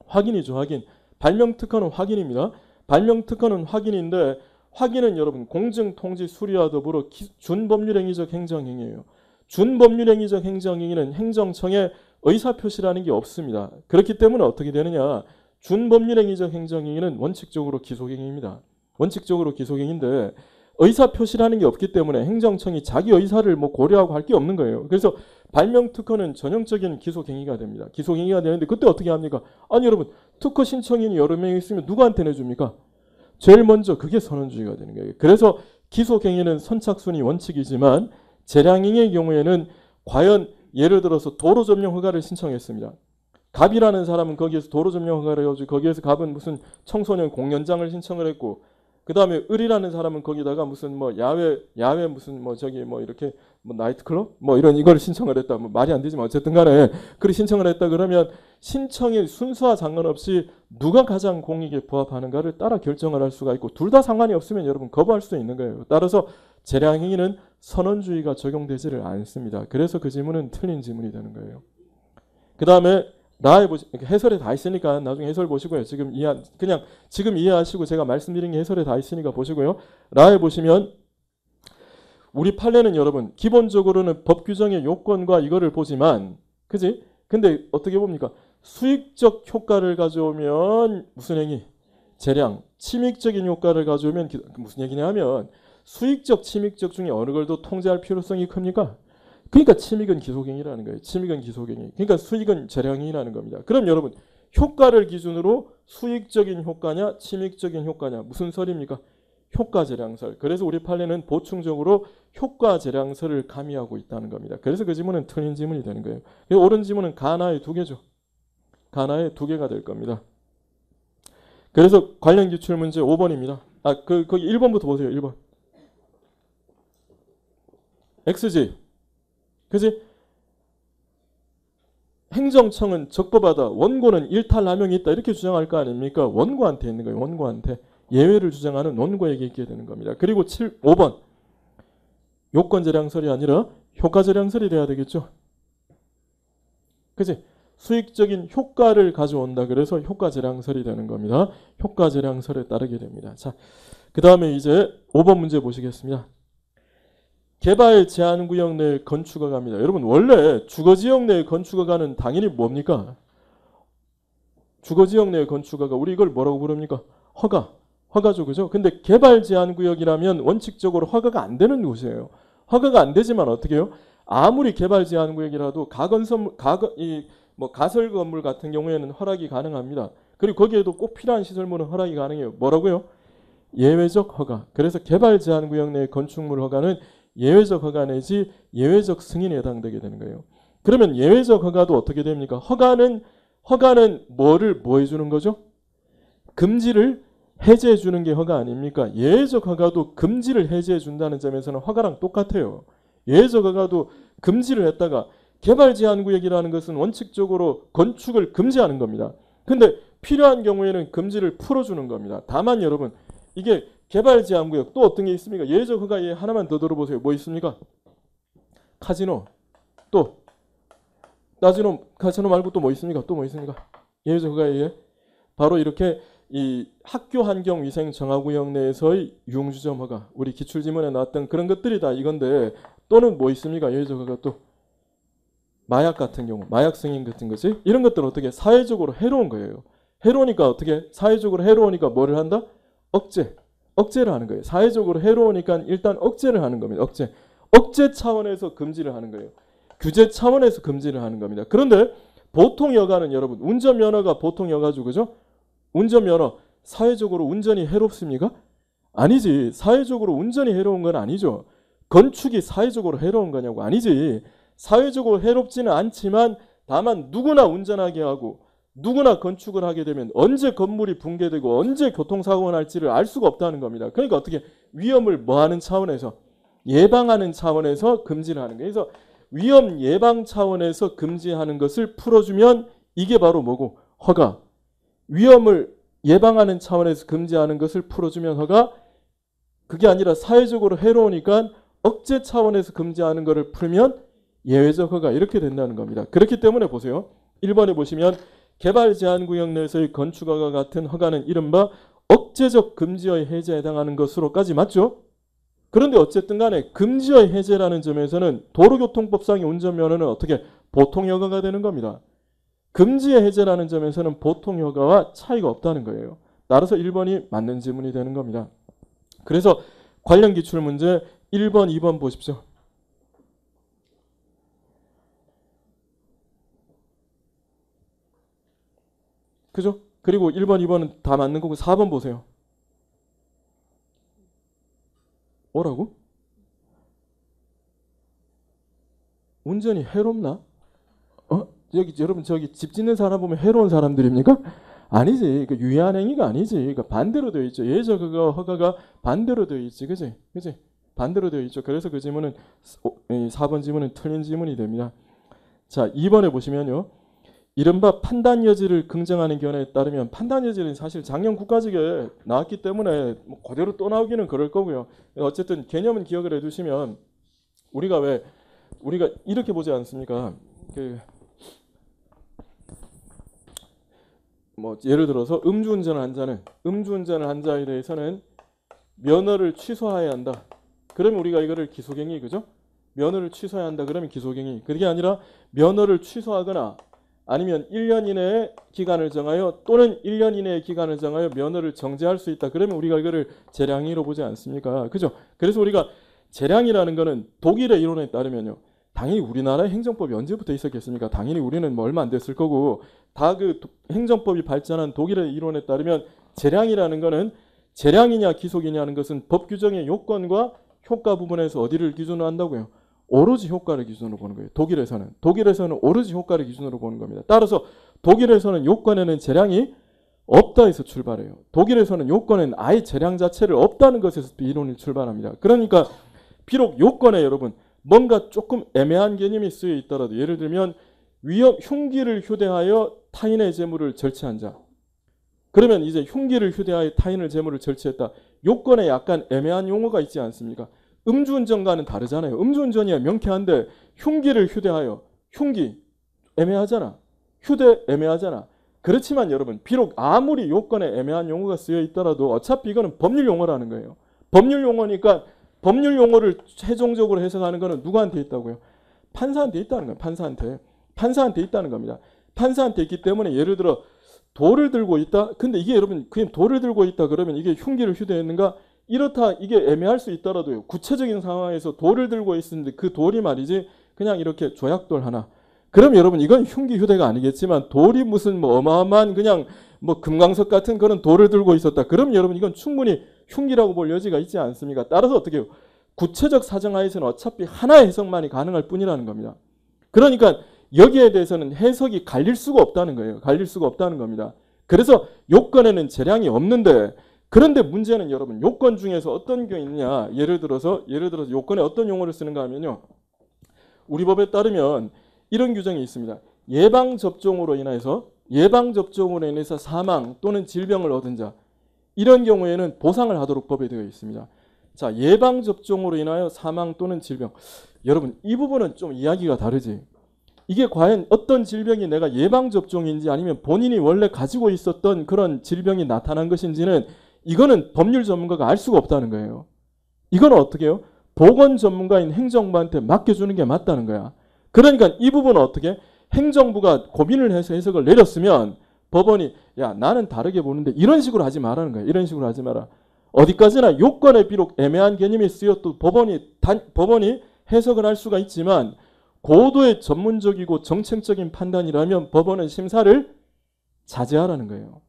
확인이죠. 확인. 발명특허는 확인입니다. 발명특허는 확인인데 확인은 여러분 공정통지 수리와 더불어 준법률행위적 행정행위예요. 준법률행위적 행정행위는 행정청에 의사표시라는 게 없습니다. 그렇기 때문에 어떻게 되느냐. 준법률행위적 행정행위는 원칙적으로 기속행위입니다. 원칙적으로 기속행위인데 의사표시라는 게 없기 때문에 행정청이 자기 의사를 뭐 고려하고 할 게 없는 거예요. 그래서 발명특허는 전형적인 기속행위가 됩니다. 기속행위가 되는데 그때 어떻게 합니까? 아니 여러분 특허 신청인이 여러 명 있으면 누구한테 내줍니까? 제일 먼저 그게 선언주의가 되는 거예요. 그래서 기속행위는 선착순이 원칙이지만 재량행위의 경우에는 과연 예를 들어서 도로 점령 허가를 신청했습니다. 갑이라는 사람은 거기에서 도로 점령 허가를 해가지고 거기에서 갑은 무슨 청소년 공연장을 신청을 했고 그 다음에 을이라는 사람은 거기다가 무슨 뭐 야외 무슨 뭐 저기 뭐 이렇게 뭐 나이트클럽 뭐 이걸 신청을 했다. 뭐 말이 안 되지만 어쨌든 간에 그리 신청을 했다 그러면 신청의 순수와 상관없이 누가 가장 공익에 부합하는가를 따라 결정을 할 수가 있고 둘 다 상관이 없으면 여러분 거부할 수도 있는 거예요. 따라서 재량행위는 선언주의가 적용되지를 않습니다. 그래서 그 지문은 틀린 지문이 되는 거예요. 그 다음에 나에 해설에 다 있으니까 나중에 해설 보시고요. 지금 이해하시고 제가 말씀드린 게 해설에 다 있으니까 보시고요. 라에 보시면 우리 판례는 여러분 기본적으로는 법 규정의 요건과 이거를 보지만 그지? 근데 어떻게 봅니까? 수익적 효과를 가져오면 무슨 행위? 재량. 침익적인 효과를 가져오면 무슨 얘기냐 하면 수익적, 침익적 중에 어느 걸 더 통제할 필요성이 큽니까? 그러니까 침익은 기속행위라는 거예요. 침익은 기속행위. 그러니까 수익은 재량이라는 겁니다. 그럼 여러분 효과를 기준으로 수익적인 효과냐 침익적인 효과냐 무슨 설입니까? 효과재량설. 그래서 우리 판례는 보충적으로 효과재량설을 가미하고 있다는 겁니다. 그래서 그 지문은 틀린 지문이 되는 거예요. 옳은 지문은 가나의 2개죠. 가나의 2개가 될 겁니다. 그래서 관련 기출 문제 5번입니다. 거기 1번부터 보세요. 1번. X지. 그지? 행정청은 적법하다. 원고는 일탈남용이 있다. 이렇게 주장할 거 아닙니까? 원고한테 있는 거예요. 원고한테. 예외를 주장하는 원고에게 있게 되는 겁니다. 그리고 5번. 요건재량설이 아니라 효과재량설이 돼야 되겠죠. 그지? 수익적인 효과를 가져온다. 그래서 효과재량설이 되는 겁니다. 효과재량설에 따르게 됩니다. 자, 그 다음에 이제 5번 문제 보시겠습니다. 개발 제한구역 내 건축허가입니다. 여러분 원래 주거지역 내 건축허가는 당연히 뭡니까? 주거지역 내 건축허가 우리 이걸 뭐라고 부릅니까? 허가죠. 그죠? 근데 개발 제한구역이라면 원칙적으로 허가가 안 되는 곳이에요. 허가가 안 되지만 어떻게 해요? 아무리 개발 제한구역이라도 가설 건물 같은 경우에는 허락이 가능합니다. 그리고 거기에도 꼭 필요한 시설물은 허락이 가능해요. 뭐라고요? 예외적 허가. 그래서 개발 제한구역 내 건축물 허가는 예외적 허가 내지 예외적 승인에 해당되게 되는 거예요. 그러면 예외적 허가도 어떻게 됩니까? 허가는 뭐 해주는 거죠? 금지를 해제해 주는 게 허가 아닙니까? 예외적 허가도 금지를 해제해 준다는 점에서는 허가랑 똑같아요. 예외적 허가도 금지를 했다가 개발 제한구역이라는 것은 원칙적으로 건축을 금지하는 겁니다. 근데 필요한 경우에는 금지를 풀어주는 겁니다. 다만 여러분 이게 개발 제한구역 또 어떤 게 있습니까? 예외적 허가 예 하나만 더 들어보세요. 뭐 있습니까? 카지노 또 카지노 말고 또 뭐 있습니까? 또 뭐 있습니까? 예외적 허가 예 바로 이렇게 이 학교 환경 위생 정화구역 내에서의 유흥주점 허가 우리 기출지문에 나왔던 그런 것들이 다 이건데 또는 뭐 있습니까? 예외적 허가 또 마약 같은 경우 마약 승인 같은 거지 이런 것들은 어떻게 사회적으로 해로운 거예요. 해로우니까 어떻게 사회적으로 해로우니까 뭐를 한다? 억제를 하는 거예요. 사회적으로 해로우니까 일단 억제를 하는 겁니다. 억제 차원에서 금지를 하는 거예요. 규제 차원에서 금지를 하는 겁니다. 그런데 보통 여가는 여러분 운전면허가 보통 여가죠. 그죠? 운전면허 사회적으로 운전이 해롭습니까? 아니지. 사회적으로 운전이 해로운 건 아니죠. 건축이 사회적으로 해로운 거냐고 아니지. 사회적으로 해롭지는 않지만 다만 누구나 운전하게 하고 누구나 건축을 하게 되면 언제 건물이 붕괴되고 언제 교통사고가 날지를 알 수가 없다는 겁니다. 그러니까 어떻게 위험을 뭐하는 차원에서 예방하는 차원에서 금지를 하는 거예요. 그래서 위험 예방 차원에서 금지하는 것을 풀어주면 이게 바로 뭐고 허가. 위험을 예방하는 차원에서 금지하는 것을 풀어주면 허가. 그게 아니라 사회적으로 해로우니까 억제 차원에서 금지하는 것을 풀면 예외적 허가 이렇게 된다는 겁니다. 그렇기 때문에 보세요. 1번에 보시면 개발 제한구역 내에서의 건축허가 같은 허가는 이른바 억제적 금지의 해제에 해당하는 것으로까지 맞죠? 그런데 어쨌든 간에 금지의 해제라는 점에서는 도로교통법상의 운전면허는 어떻게 보통허가가 되는 겁니다. 금지의 해제라는 점에서는 보통허가와 차이가 없다는 거예요. 따라서 1번이 맞는 지문이 되는 겁니다. 그래서 관련 기출문제 1번, 2번 보십시오. 그죠? 그리고 1번, 2번은 다 맞는 거고 4번 보세요. 뭐라고? 운전이 해롭나? 여기 여러분 저기 집 짓는 사람 보면 해로운 사람들입니까? 아니지. 그 유해한 행위가 아니지. 그러니까 반대로 되어 있죠. 예외적 허가가 반대로 되어 있지. 그지? 반대로 되어 있죠. 그래서 그 지문은 4번 지문은 틀린 지문이 됩니다. 자, 2번에 보시면요. 이른바 판단 여지를 긍정하는 견해에 따르면 판단 여지는 사실 작년 국가직에 나왔기 때문에 뭐 그대로 또 나오기는 그럴 거고요. 어쨌든 개념은 기억을 해두시면 우리가 이렇게 보지 않습니까? 뭐 예를 들어서 음주운전을 한 자에 대해서는 면허를 취소해야 한다. 그러면 우리가 이거를 기소갱의 그죠? 면허를 취소해야 한다. 그러면 기소갱의. 그게 아니라 면허를 취소하거나 아니면 1년 이내의 기간을 정하여 또는 1년 이내의 기간을 정하여 면허를 정지할 수 있다. 그러면 우리가 이거를 재량의로 보지 않습니까? 그죠? 그래서 우리가 재량이라는 거는 독일의 이론에 따르면요. 당연히 우리나라의 행정법이 언제부터 있었겠습니까? 당연히 우리는 뭐 얼마 안 됐을 거고 다 그 행정법이 발전한 독일의 이론에 따르면 재량이라는 거는 재량이냐 기속이냐 하는 것은 법 규정의 요건과 효과 부분에서 어디를 기준으로 한다고요? 오로지 효과를 기준으로 보는 거예요. 독일에서는 오로지 효과를 기준으로 보는 겁니다. 따라서 독일에서는 요건에는 재량이 없다 해서 출발해요. 독일에서는 요건은 아예 재량 자체를 없다는 것에서 이론이 출발합니다. 그러니까 비록 요건에 여러분 뭔가 조금 애매한 개념이 쓰여 있더라도 예를 들면 흉기를 휴대하여 타인의 재물을 절취한 자. 그러면 이제 흉기를 휴대하여 타인의 재물을 절취했다. 요건에 약간 애매한 용어가 있지 않습니까? 음주운전과는 다르잖아요. 음주운전이야 명쾌한데 흉기를 휴대하여 흉기 애매하잖아. 휴대 애매하잖아. 그렇지만 여러분 비록 아무리 요건에 애매한 용어가 쓰여 있더라도 어차피 이거는 법률 용어라는 거예요. 법률 용어니까 법률 용어를 최종적으로 해석하는 거는 누구한테 있다고요? 판사한테 있다는 거예요. 판사한테 있다는 겁니다. 판사한테 있기 때문에 예를 들어 돌을 들고 있다. 근데 이게 여러분 그냥 돌을 들고 있다 그러면 이게 흉기를 휴대했는가? 이렇다 이게 애매할 수 있더라도요. 구체적인 상황에서 돌을 들고 있었는데 그 돌이 말이지 그냥 이렇게 조약돌 하나. 그럼 여러분 이건 흉기 휴대가 아니겠지만 돌이 무슨 뭐 어마어마한 그냥 뭐 금강석 같은 그런 돌을 들고 있었다. 그럼 여러분 이건 충분히 흉기라고 볼 여지가 있지 않습니까? 따라서 어떻게 해요? 구체적 사정하에서는 어차피 하나의 해석만이 가능할 뿐이라는 겁니다. 그러니까 여기에 대해서는 해석이 갈릴 수가 없다는 거예요. 갈릴 수가 없다는 겁니다. 그래서 요건에는 재량이 없는데 그런데 문제는 여러분 요건 중에서 어떤 게 있냐. 예를 들어서 요건에 어떤 용어를 쓰는가 하면요. 우리 법에 따르면 이런 규정이 있습니다. 예방접종으로 인해서 사망 또는 질병을 얻은 자. 이런 경우에는 보상을 하도록 법에 되어 있습니다. 자, 예방접종으로 인하여 사망 또는 질병. 여러분 이 부분은 좀 이야기가 다르지. 이게 과연 어떤 질병이 내가 예방접종인지 아니면 본인이 원래 가지고 있었던 그런 질병이 나타난 것인지는 이거는 법률 전문가가 알 수가 없다는 거예요. 이건 어떻게 해요? 보건 전문가인 행정부한테 맡겨주는 게 맞다는 거야. 그러니까 이 부분은 어떻게? 행정부가 고민을 해서 해석을 내렸으면 법원이 야 나는 다르게 보는데 이런 식으로 하지 말라는 거야. 이런 식으로 하지 마라. 어디까지나 요건에 비록 애매한 개념이 쓰여도 법원이 해석을 할 수가 있지만 고도의 전문적이고 정책적인 판단이라면 법원은 심사를 자제하라는 거예요.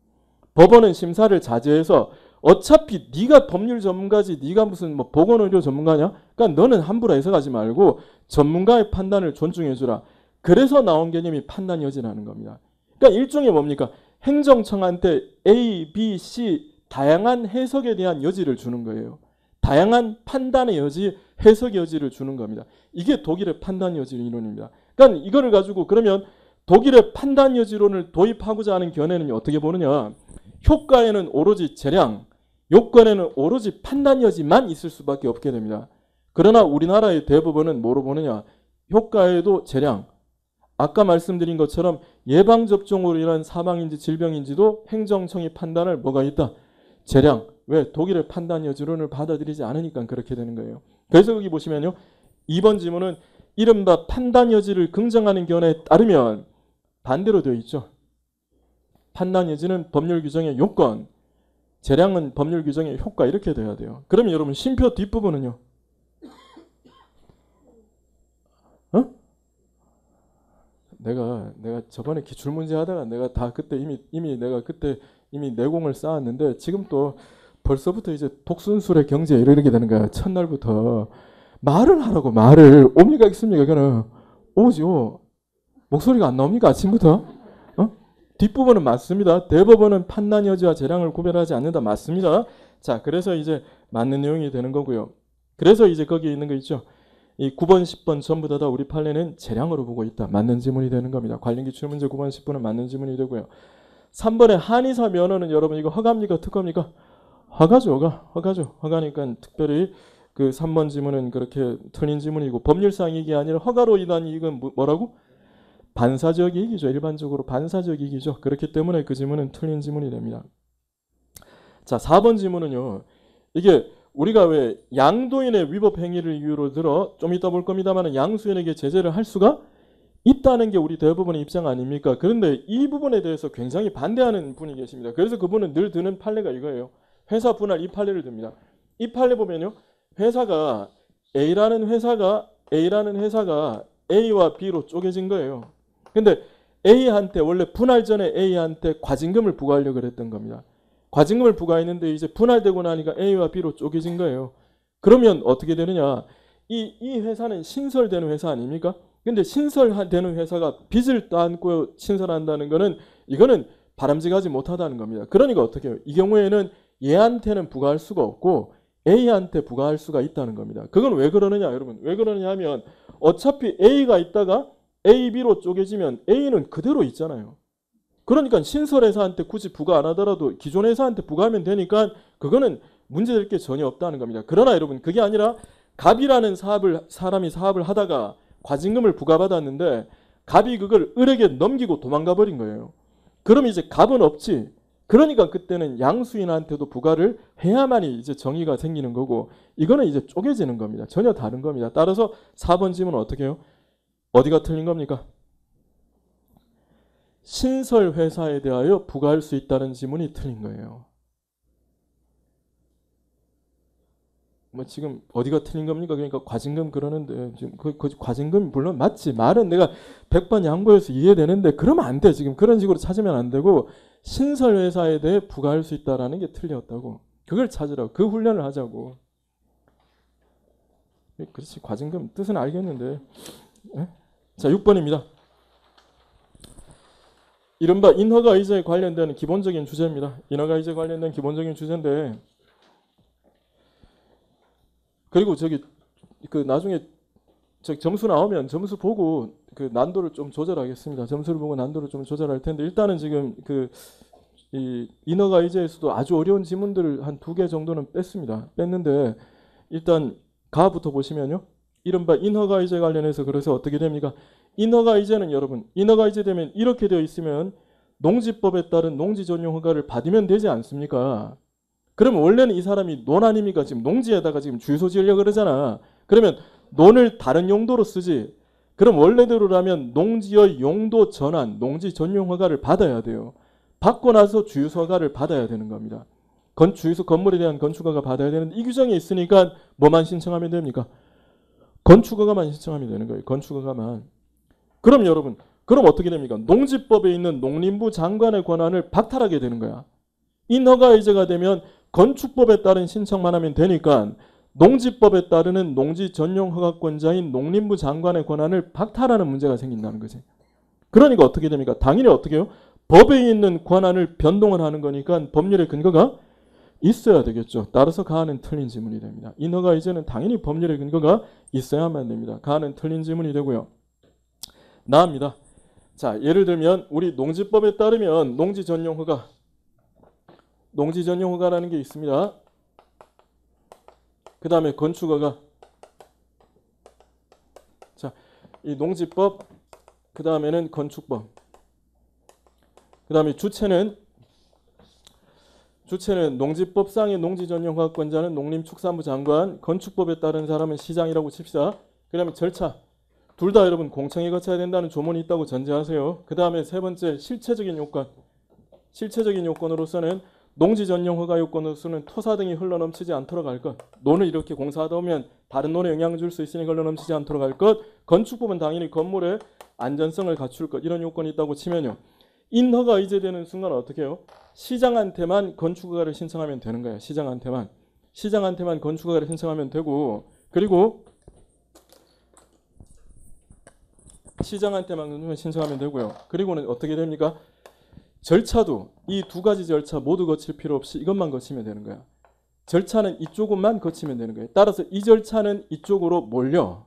법원은 심사를 자제해서 어차피 네가 법률 전문가지 네가 무슨 뭐 보건의료 전문가냐? 그러니까 너는 함부로 해석하지 말고 전문가의 판단을 존중해 주라. 그래서 나온 개념이 판단 여지라는 겁니다. 그러니까 일종의 뭡니까? 행정청한테 A, B, C 다양한 해석에 대한 여지를 주는 거예요. 다양한 판단의 여지, 해석 여지를 주는 겁니다. 이게 독일의 판단 여지 이론입니다. 그러니까 이거를 가지고 그러면 독일의 판단 여지론을 도입하고자 하는 견해는 어떻게 보느냐? 효과에는 오로지 재량, 요건에는 오로지 판단 여지만 있을 수밖에 없게 됩니다. 그러나 우리나라의 대법원은 뭐로 보느냐? 효과에도 재량. 아까 말씀드린 것처럼 예방접종으로 인한 사망인지 질병인지도 행정청이 판단할 뭐가 있다? 재량. 왜? 독일의 판단 여지론을 받아들이지 않으니까 그렇게 되는 거예요. 그래서 여기 보시면요. 2번 지문은 이른바 판단 여지를 긍정하는 견해에 따르면 반대로 되어 있죠. 판단 여지는 법률 규정의 요건, 재량은 법률 규정의 효과 이렇게 돼야 돼요. 그러면 여러분 심표 뒷부분은요. 내가 저번에 기출문제 하다가 내가 다 그때 이미 내공을 쌓았는데 지금 또 벌써부터 이제 독순술의 경제 이러게 되는 거야. 첫날부터 말을 하라고 말을 옵니까 있습니까? 그는 오죠. 목소리가 안 나옵니까 아침부터? 뒷부분은 맞습니다. 대법원은 판단 여지와 재량을 구별하지 않는다. 맞습니다. 자, 그래서 이제 맞는 내용이 되는 거고요. 그래서 이제 거기에 있는 거 있죠. 이 9번, 10번 전부 다 우리 판례는 재량으로 보고 있다. 맞는 지문이 되는 겁니다. 관련 기출문제 9번, 10번은 맞는 지문이 되고요. 3번에 한의사 면허는 여러분 이거 허가입니까? 특허입니까? 허가죠. 허가니까 특별히 그 3번 지문은 그렇게 틀린 지문이고 법률상 이익이 아니라 허가로 인한 이익은 뭐라고? 반사적 이익이죠. 일반적으로 반사적 이익이죠. 그렇기 때문에 그 지문은 틀린 지문이 됩니다. 자, 4번 지문은요. 이게 우리가 왜 양도인의 위법 행위를 이유로 들어 좀 이따 볼 겁니다만 양수인에게 제재를 할 수가 있다는 게 우리 대법원의 입장 아닙니까? 그런데 이 부분에 대해서 굉장히 반대하는 분이 계십니다. 그래서 그분은 늘 드는 판례가 이거예요. 회사 분할 이 판례를 듭니다. 이 판례 보면요. 회사가 A라는 회사가 A와 B로 쪼개진 거예요. 근데 A한테 원래 분할 전에 A한테 과징금을 부과하려고 그랬던 겁니다. 과징금을 부과했는데 이제 분할되고 나니까 A와 B로 쪼개진 거예요. 그러면 어떻게 되느냐? 이 회사는 신설되는 회사 아닙니까? 근데 신설되는 회사가 빚을 안고 신설한다는 거는 이거는 바람직하지 못하다는 겁니다. 그러니까 어떻게 해요? 이 경우에는 얘한테는 부과할 수가 없고 A한테 부과할 수가 있다는 겁니다. 그건 왜 그러느냐 여러분? 왜 그러느냐 하면 어차피 A가 있다가 A, B로 쪼개지면 A는 그대로 있잖아요. 그러니까 신설회사한테 굳이 부과 안 하더라도 기존 회사한테 부과하면 되니까 그거는 문제될 게 전혀 없다는 겁니다. 그러나 여러분 그게 아니라 갑이라는 사람이 사업을 하다가 과징금을 부과받았는데 갑이 그걸 을에게 넘기고 도망가 버린 거예요. 그럼 이제 갑은 없지. 그러니까 그때는 양수인한테도 부과를 해야만이 이제 정의가 생기는 거고 이거는 이제 쪼개지는 겁니다. 전혀 다른 겁니다. 따라서 4번 질문은 어떻게 해요? 어디가 틀린 겁니까? 신설회사에 대하여 부과할 수 있다는 지문이 틀린 거예요. 뭐 지금 어디가 틀린 겁니까? 그러니까 과징금 그러는데 지금 그 과징금 물론 맞지. 말은 내가 100번 양보해서 이해되는데 그러면 안 돼. 지금 그런 식으로 찾으면 안 되고 신설회사에 대해 부과할 수 있다라는 게 틀렸다고. 그걸 찾으라고. 그 훈련을 하자고. 그렇지. 과징금 뜻은 알겠는데. 에? 자 6번입니다. 이른바 인허가 의제에 관련된 기본적인 주제입니다. 인허가 의제에 관련된 기본적인 주제인데 그리고 저기 그 나중에 저 점수 나오면 점수 보고 그 난도를 좀 조절하겠습니다. 점수를 보고 난도를 좀 조절할 텐데 일단은 지금 그 이 인허가 의제에서도 아주 어려운 지문들을 한 2개 정도는 뺐습니다. 뺐는데 일단 가부터 보시면요. 이른바 인허가 의제 관련해서 그래서 어떻게 됩니까? 인허가 의제는 여러분 인허가 의제 되면 이렇게 되어 있으면 농지법에 따른 농지 전용 허가를 받으면 되지 않습니까? 그러면 원래는 이 사람이 논 아닙니까? 지금 농지에다가 지금 주유소 지으려고 그러잖아. 그러면 논을 다른 용도로 쓰지. 그럼 원래대로라면 농지의 용도 전환, 농지 전용 허가를 받아야 돼요. 받고 나서 주유소 허가를 받아야 되는 겁니다. 주유소 건물에 대한 건축 허가 받아야 되는데 이 규정이 있으니까 뭐만 신청하면 됩니까? 건축 허가만 신청하면 되는 거예요. 건축 허가만. 그럼 여러분, 그럼 어떻게 됩니까? 농지법에 있는 농림부 장관의 권한을 박탈하게 되는 거야. 인허가 의제가 되면 건축법에 따른 신청만 하면 되니까 농지법에 따르는 농지 전용 허가권자인 농림부 장관의 권한을 박탈하는 문제가 생긴다는 거지. 그러니까 어떻게 됩니까? 당연히 어떻게 해요? 법에 있는 권한을 변동을 하는 거니까 법률의 근거가 있어야 되겠죠. 따라서 가는 틀린 지문이 됩니다. 인허가 의제는 당연히 법률의 근거가 있어야만 됩니다. 가는 틀린 지문이 되고요. 나옵니다. 자, 예를 들면 우리 농지법에 따르면 농지 전용 허가 농지 전용 허가라는 게 있습니다. 그 다음에 건축 허가. 자, 이 농지법, 그 다음에는 건축법. 그 다음에 주체는 농지법상의 농지 전용 허가권자는 농림축산부 장관, 건축법에 따른 사람은 시장이라고 칩시다. 그 다음에 절차. 둘 다 여러분 공청회 거쳐야 된다는 조문이 있다고 전제하세요. 그 다음에 세 번째 실체적인 요건. 실체적인 요건으로서는 농지 전용 허가 요건으로서는 토사 등이 흘러넘치지 않도록 할 것. 논을 이렇게 공사하다 보면 다른 논에 영향을 줄 수 있으니 흘러넘치지 않도록 할 것. 건축법은 당연히 건물의 안전성을 갖출 것. 이런 요건이 있다고 치면요. 인허가 의제되는 순간 어떻게 해요? 시장한테만 건축허가를 신청하면 되는 거예요. 시장한테만 건축허가를 신청하면 되고 그리고 시장한테만 신청하면 되고요. 그리고는 어떻게 됩니까? 절차도 이 두 가지 절차 모두 거칠 필요 없이 이것만 거치면 되는 거야. 절차는 이쪽만 거치면 되는 거예요. 따라서 이 절차는 이쪽으로 몰려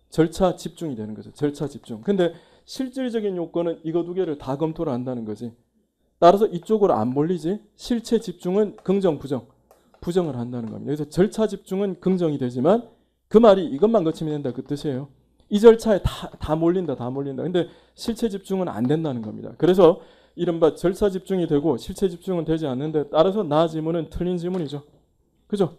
절차 집중이 되는 거죠. 절차 집중. 근데 실질적인 요건은 이거 두 개를 다 검토를 한다는 거지. 따라서 이쪽으로 안 몰리지. 실체 집중은 긍정, 부정. 부정을 한다는 겁니다. 그래서 절차 집중은 긍정이 되지만 그 말이 이것만 거치면 된다 그 뜻이에요. 이 절차에 다 몰린다. 근데 실체 집중은 안 된다는 겁니다. 그래서 이른바 절차 집중이 되고 실체 집중은 되지 않는데 따라서 나 지문은 틀린 지문이죠. 그죠?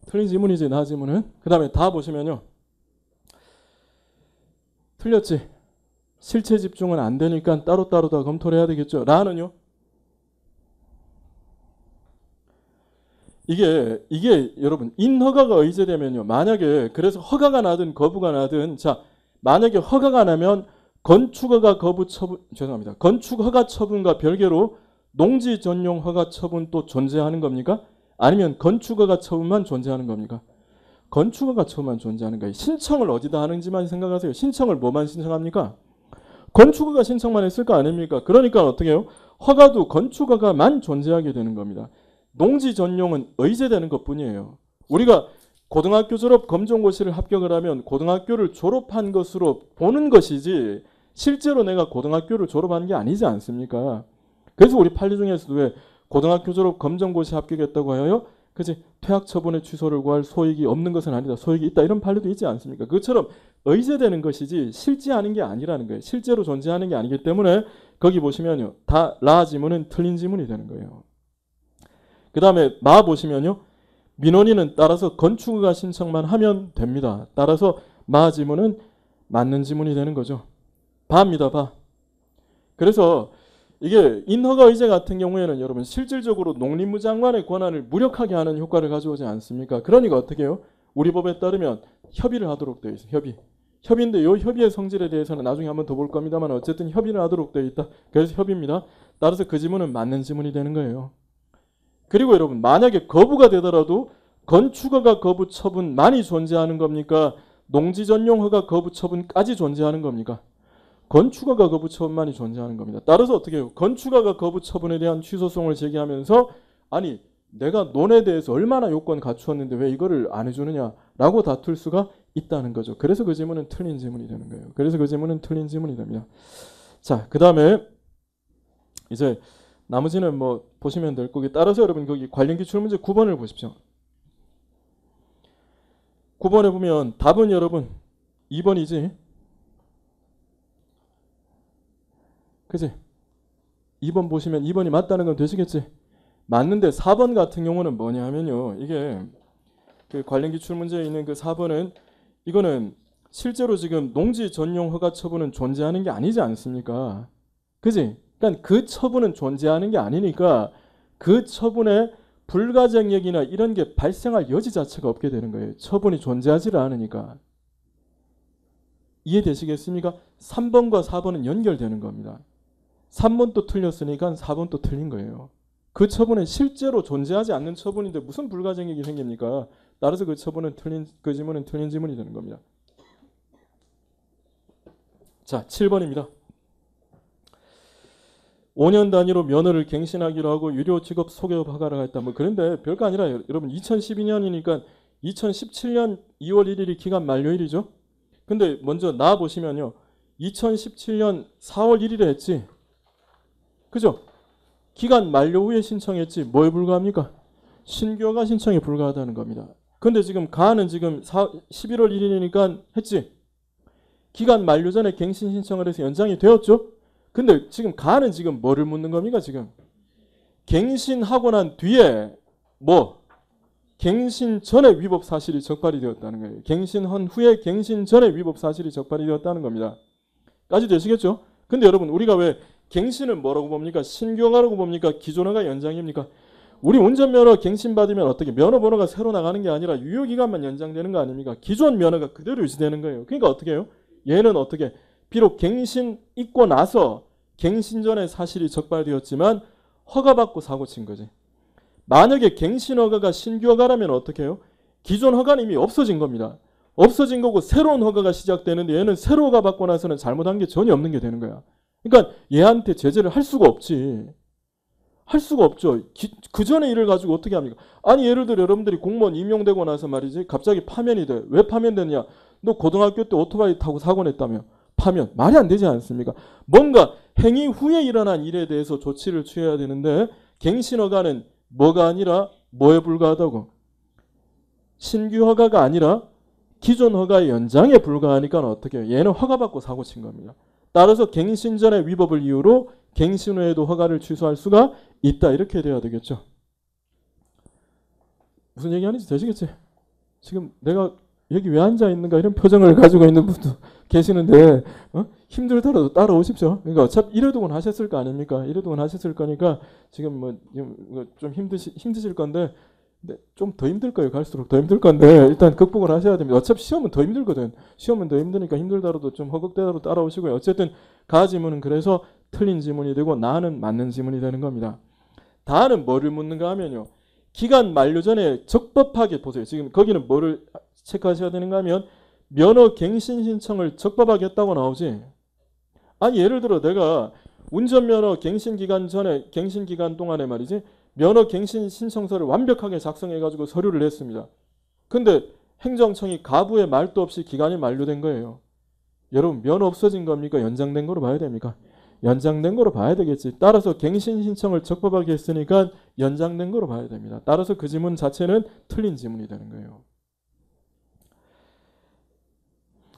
틀린 지문이지 나 지문은. 그 다음에 다 보시면요. 틀렸지. 실체 집중은 안 되니까 따로따로 다 검토를 해야 되겠죠. 라는요. 이게 여러분 인허가가 의제되면요. 만약에 그래서 허가가 나든 거부가 나든 자 만약에 허가가 나면 건축허가 거부 처분 죄송합니다. 건축허가 처분과 별개로 농지 전용 허가 처분 또 존재하는 겁니까? 아니면 건축허가 처분만 존재하는 겁니까? 건축허가 처분만 존재하는 거예요. 신청을 어디다 하는지만 생각하세요. 신청을 뭐만 신청합니까? 건축허가 신청만 했을 거 아닙니까? 그러니까 어떻게 해요? 허가도 건축허가만 존재하게 되는 겁니다. 농지 전용은 의제되는 것뿐이에요. 우리가 고등학교 졸업 검정고시를 합격을 하면 고등학교를 졸업한 것으로 보는 것이지 실제로 내가 고등학교를 졸업한 게 아니지 않습니까? 그래서 우리 판례 중에서도 왜 고등학교 졸업 검정고시 합격했다고 하여 그지 퇴학 처분의 취소를 구할 소익이 없는 것은 아니다. 소익이 있다. 이런 판례도 있지 않습니까? 그것처럼 의제되는 것이지 실제하는 게 아니라는 거예요. 실제로 존재하는 게 아니기 때문에 거기 보시면요. 다 라 지문은 틀린 지문이 되는 거예요. 그 다음에 마 보시면요. 민원인은 따라서 건축허가 신청만 하면 됩니다. 따라서 마 지문은 맞는 지문이 되는 거죠. 바입니다. 바. 그래서 이게 인허가 의제 같은 경우에는 여러분 실질적으로 농림부 장관의 권한을 무력하게 하는 효과를 가져오지 않습니까? 그러니까 어떻게 해요? 우리 법에 따르면 협의를 하도록 되어 있어요. 협의인데 이 협의의 성질에 대해서는 나중에 한번 더 볼 겁니다만 어쨌든 협의를 하도록 되어 있다. 그래서 협의입니다. 따라서 그 지문은 맞는 지문이 되는 거예요. 그리고 여러분 만약에 거부가 되더라도 건축허가 거부 처분만이 존재하는 겁니까? 농지 전용 허가 거부 처분까지 존재하는 겁니까? 건축허가 거부 처분만이 존재하는 겁니다. 따라서 어떻게 해요? 건축허가 거부 처분에 대한 취소성을 제기하면서 아니 내가 논에 대해서 얼마나 요건 갖추었는데 왜 이거를 안 해주느냐라고 다툴 수가 있다는 거죠. 그래서 그 지문은 틀린 지문이 되는 거예요. 그래서 그 지문은 틀린 지문이 됩니다. 자, 그 다음에 이제 나머지는 뭐 보시면 될 거기 따라서 여러분 거기 관련 기출문제 9번을 보십시오. 9번에 보면 답은 여러분 2번이지. 그치? 2번 보시면 2번이 맞다는 건 되시겠지? 맞는데 4번 같은 경우는 뭐냐 하면요. 이게 그 관련 기출문제에 있는 그 4번은 이거는 실제로 지금 농지 전용 허가 처분은 존재하는 게 아니지 않습니까? 그지? 그러니까 그 처분은 존재하는 게 아니니까 그 처분에 불가정력이나 이런 게 발생할 여지 자체가 없게 되는 거예요. 처분이 존재하지를 않으니까. 이해되시겠습니까? 3번과 4번은 연결되는 겁니다. 3번도 틀렸으니까 4번도 틀린 거예요. 그 처분은 실제로 존재하지 않는 처분인데 무슨 불가정력이 생깁니까? 따라서 그 처분은 틀린, 그 지문은 틀린 지문이 되는 겁니다. 자, 7번입니다. 5년 단위로 면허를 갱신하기로 하고 유료 직업 소개업 허가를 했다. 뭐 그런데 별거 아니라 여러분 2012년이니까 2017년 2월 1일이 기간 만료일이죠. 근데 먼저 나와 보시면요. 2017년 4월 1일에 했지. 그죠? 기간 만료 후에 신청했지. 뭐에 불과합니까? 신규 허가 신청에 불과하다는 겁니다. 근데 지금 가는 지금 11월 1일이니까 했지. 기간 만료 전에 갱신 신청을 해서 연장이 되었죠. 근데 지금 가는 지금 뭐를 묻는 겁니까? 지금 갱신하고 난 뒤에 뭐 갱신 전에 위법 사실이 적발이 되었다는 거예요. 갱신한 후에 갱신 전에 위법 사실이 적발이 되었다는 겁니다. 까지 되시겠죠? 근데 여러분 우리가 왜 갱신은 뭐라고 봅니까? 신규허가라고 봅니까? 기존허가 연장입니까? 우리 운전면허 갱신받으면 어떻게 면허번호가 새로 나가는 게 아니라 유효기간만 연장되는 거 아닙니까? 기존 면허가 그대로 유지되는 거예요. 그러니까 어떻게 해요? 얘는 어떻게 비록 갱신 있고 나서 갱신 전에 사실이 적발되었지만 허가받고 사고친 거지. 만약에 갱신 허가가 신규 허가라면 어떻게 해요? 기존 허가는 이미 없어진 겁니다. 없어진 거고 새로운 허가가 시작되는데 얘는 새로 허가 받고 나서는 잘못한 게 전혀 없는 게 되는 거야. 그러니까 얘한테 제재를 할 수가 없지. 할 수가 없죠. 그 전에 일을 가지고 어떻게 합니까? 아니 예를 들어 여러분들이 공무원 임용되고 나서 말이지 갑자기 파면이 돼. 왜 파면됐냐? 너 고등학교 때 오토바이 타고 사고 냈다며. 파면. 말이 안 되지 않습니까? 뭔가 행위 후에 일어난 일에 대해서 조치를 취해야 되는데 갱신허가는 뭐가 아니라 뭐에 불과하다고? 신규 허가가 아니라 기존 허가의 연장에 불과하니까 어떻게 해요? 얘는 허가받고 사고 친 겁니다. 따라서 갱신 전의 위법을 이유로 갱신 후에도 허가를 취소할 수가 있다. 이렇게 돼야 되겠죠. 무슨 얘기하는지 되시겠지? 지금 내가 여기 왜 앉아 있는가 이런 표정을 가지고 있는 분도 계시는데 힘들더라도 따라오십시오. 그러니까 어차피 이래도건 하셨을 거 아닙니까? 이래도건 하셨을 거니까 지금 뭐 좀 힘드실 건데 네, 좀 더 힘들 거예요. 갈수록 더 힘들 건데 일단 극복을 하셔야 됩니다. 어차피 시험은 더 힘들거든. 시험은 더 힘드니까 힘들다라도 좀 허걱대로 따라오시고요. 어쨌든 가 지문은 그래서 틀린 지문이 되고 나는 맞는 지문이 되는 겁니다. 다는 뭐를 묻는가 하면요. 기간 만료 전에 적법하게 보세요. 지금 거기는 뭐를 체크하셔야 되는가 하면 면허 갱신 신청을 적법하게 했다고 나오지. 아니 예를 들어 내가 운전면허 갱신 기간 전에 갱신 기간 동안에 말이지 면허 갱신 신청서를 완벽하게 작성해 가지고 서류를 냈습니다. 근데 행정청이 가부의 말도 없이 기간이 만료된 거예요. 여러분 면허 없어진 겁니까? 연장된 거로 봐야 됩니까? 연장된 거로 봐야 되겠지. 따라서 갱신 신청을 적법하게 했으니까 연장된 거로 봐야 됩니다. 따라서 그 지문 자체는 틀린 지문이 되는 거예요.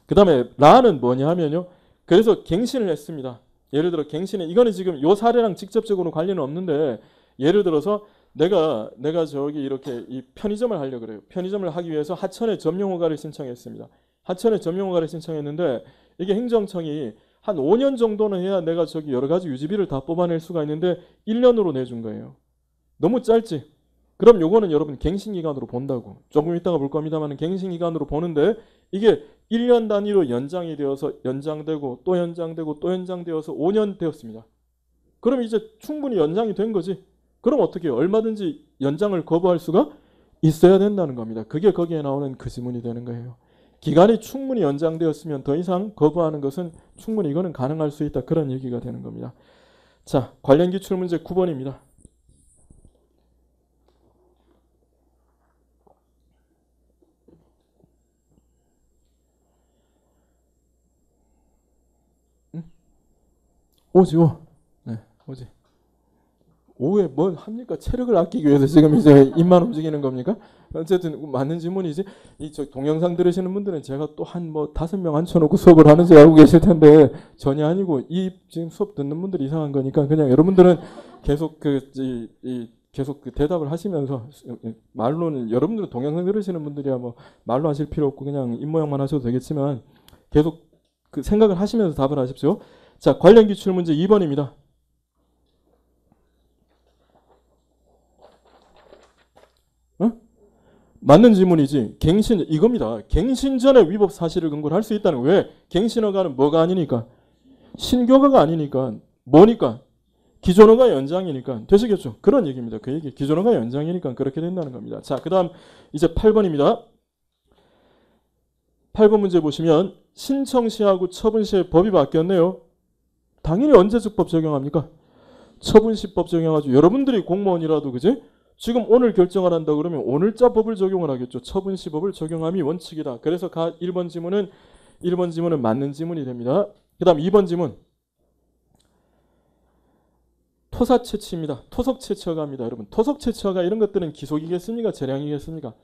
그 다음에 라는 뭐냐 하면요. 그래서 갱신을 했습니다. 예를 들어 갱신은 이거는 지금 요 사례랑 직접적으로 관련은 없는데 예를 들어서 내가 저기 이렇게 이 편의점을 하려고 그래요. 편의점을 하기 위해서 하천에 점용허가를 신청했습니다. 하천에 점용허가를 신청했는데 이게 행정청이 한 5년 정도는 해야 내가 저기 여러 가지 유지비를 다 뽑아낼 수가 있는데 1년으로 내준 거예요. 너무 짧지? 그럼 요거는 여러분 갱신기간으로 본다고. 조금 이따가 볼 겁니다만 갱신기간으로 보는데 이게 1년 단위로 연장이 되어서 연장되고 또 연장되고 또 연장되어서 5년 되었습니다. 그럼 이제 충분히 연장이 된 거지. 그럼 어떻게 해요? 얼마든지 연장을 거부할 수가 있어야 된다는 겁니다. 그게 거기에 나오는 그 지문이 되는 거예요. 기간이 충분히 연장되었으면 더 이상 거부하는 것은 충분히 이거는 가능할 수 있다. 그런 얘기가 되는 겁니다. 자, 관련 기출문제 9번입니다. 오지 오. 네, 오지. 오후에 뭘 합니까? 체력을 아끼기 위해서 지금 이제 입만 움직이는 겁니까? 어쨌든 맞는 질문이지. 이 저 동영상 들으시는 분들은 제가 또 한 뭐 5명 앉혀놓고 수업을 하는지 알고 계실 텐데 전혀 아니고 이 지금 수업 듣는 분들이 이상한 거니까 그냥 여러분들은 계속 계속 그 대답을 하시면서 말로는 여러분들은 동영상 들으시는 분들이야 뭐 말로 하실 필요 없고 그냥 입모양만 하셔도 되겠지만 계속 그 생각을 하시면서 답을 하십시오. 자, 관련 기출 문제 2번입니다. 맞는 지문이지. 갱신 이겁니다. 갱신 전에 위법 사실을 근거로 할 수 있다는 거예요. 왜? 갱신허가는 뭐가 아니니까? 신규허가가 아니니까 뭐니까? 기존허가 연장이니까 되시겠죠? 그런 얘기입니다. 그 얘기. 기존허가 연장이니까 그렇게 된다는 겁니다. 자, 그다음 이제 8번입니다. 8번 문제 보시면 신청 시하고 처분 시의 법이 바뀌었네요. 당연히 언제적법 적용합니까? 처분 시법 적용하죠. 여러분들이 공무원이라도 그지? 지금 오늘 결정을 한다 그러면 오늘자 법을 적용을 하겠죠. 처분시법을 적용함이 원칙이다. 그래서 1번 지문은 맞는 지문이 됩니다. 그 다음 2번 지문. 토사채취입니다. 토속채취허가입니다. 여러분 토속채취허가 이런 것들은 기속이겠습니까? 재량이겠습니까?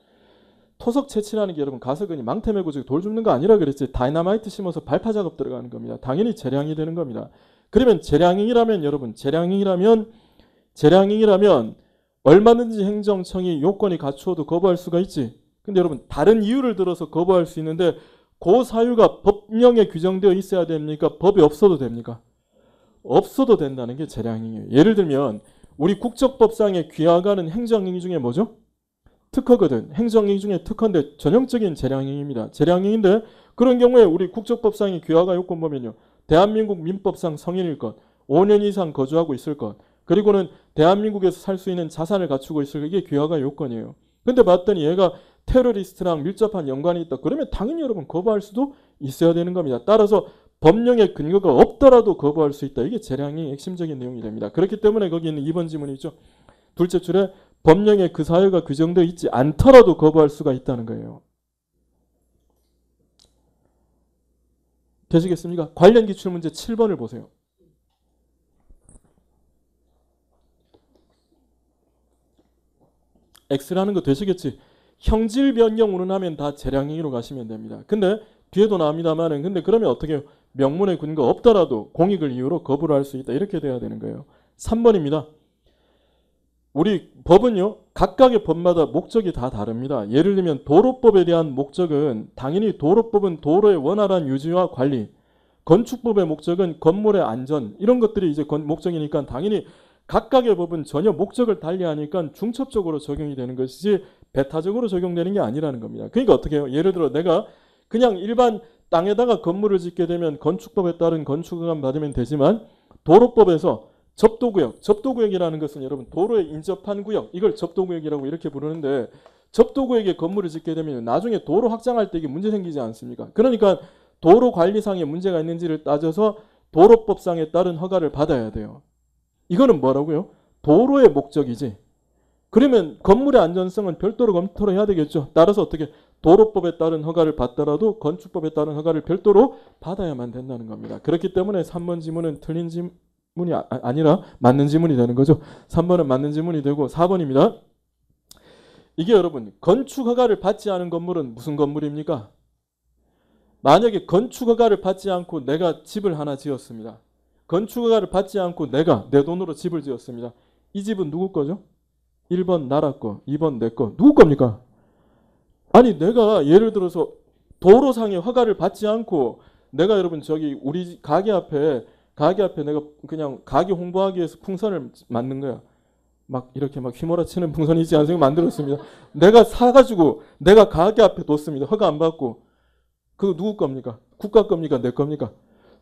토속채취라는 게 여러분 가서 그냥 망태 메고 돌 줍는 거 아니라 그랬지. 다이너마이트 심어서 발파 작업 들어가는 겁니다. 당연히 재량이 되는 겁니다. 그러면 재량이라면 여러분 재량이라면 얼마든지 행정청이 요건이 갖추어도 거부할 수가 있지. 근데 여러분 다른 이유를 들어서 거부할 수 있는데 그 사유가 법령에 규정되어 있어야 됩니까? 법이 없어도 됩니까? 없어도 된다는 게 재량행위예요. 예를 들면 우리 국적법상의 귀화가는 행정행위 중에 뭐죠? 특허거든. 행정행위 중에 특허인데 전형적인 재량행위입니다. 재량행위인데 그런 경우에 우리 국적법상의 귀화가 요건 보면요. 대한민국 민법상 성인일 것, 5년 이상 거주하고 있을 것, 그리고는 대한민국에서 살 수 있는 자산을 갖추고 있을 것, 이게 귀화가 요건이에요. 근데 봤더니 얘가 테러리스트랑 밀접한 연관이 있다. 그러면 당연히 여러분 거부할 수도 있어야 되는 겁니다. 따라서 법령의 근거가 없더라도 거부할 수 있다. 이게 재량의 핵심적인 내용이 됩니다. 그렇기 때문에 거기 있는 2번 지문이죠. 둘째 줄에 법령에 그 사유가 규정되어 있지 않더라도 거부할 수가 있다는 거예요. 되시겠습니까? 관련 기출문제 7번을 보세요. X라는 거 되시겠지? 형질 변경 운운하면 다 재량행위로 가시면 됩니다. 근데 뒤에도 나옵니다만은 근데 그러면 어떻게 해요? 명문의 근거 없더라도 공익을 이유로 거부를 할 수 있다. 이렇게 돼야 되는 거예요. 3번입니다. 우리 법은요. 각각의 법마다 목적이 다 다릅니다. 예를 들면 도로법에 대한 목적은 당연히 도로법은 도로의 원활한 유지와 관리, 건축법의 목적은 건물의 안전 이런 것들이 이제 목적이니까 당연히 각각의 법은 전혀 목적을 달리하니까 중첩적으로 적용이 되는 것이지 배타적으로 적용되는 게 아니라는 겁니다. 그러니까 어떻게 해요? 예를 들어 내가 그냥 일반 땅에다가 건물을 짓게 되면 건축법에 따른 건축허가만 받으면 되지만 도로법에서 접도구역, 접도구역이라는 것은 여러분 도로에 인접한 구역, 이걸 접도구역이라고 이렇게 부르는데 접도구역에 건물을 짓게 되면 나중에 도로 확장할 때 이게 문제 생기지 않습니까? 그러니까 도로관리상에 문제가 있는지를 따져서 도로법상에 따른 허가를 받아야 돼요. 이거는 뭐라고요? 도로의 목적이지. 그러면 건물의 안전성은 별도로 검토를 해야 되겠죠. 따라서 어떻게 도로법에 따른 허가를 받더라도 건축법에 따른 허가를 별도로 받아야만 된다는 겁니다. 그렇기 때문에 3번 지문은 틀린 지문이 아니라 맞는 지문이 되는 거죠. 3번은 맞는 지문이 되고 4번입니다. 이게 여러분 건축 허가를 받지 않은 건물은 무슨 건물입니까? 만약에 건축 허가를 받지 않고 내가 집을 하나 지었습니다. 건축 허가를 받지 않고 내가 내 돈으로 집을 지었습니다. 이 집은 누구 거죠? 1번 나라 거, 2번 내 거. 누구 겁니까? 아니 내가 예를 들어서 도로상의 허가를 받지 않고 내가 여러분 저기 우리 가게 앞에 내가 그냥 가게 홍보하기 위해서 풍선을 만든 거야. 막 이렇게 막 휘몰아치는 풍선이 있지 않습니까? 만들었습니다. 내가 사가지고 내가 가게 앞에 뒀습니다. 허가 안 받고. 그거 누구 겁니까? 국가 겁니까? 내 겁니까?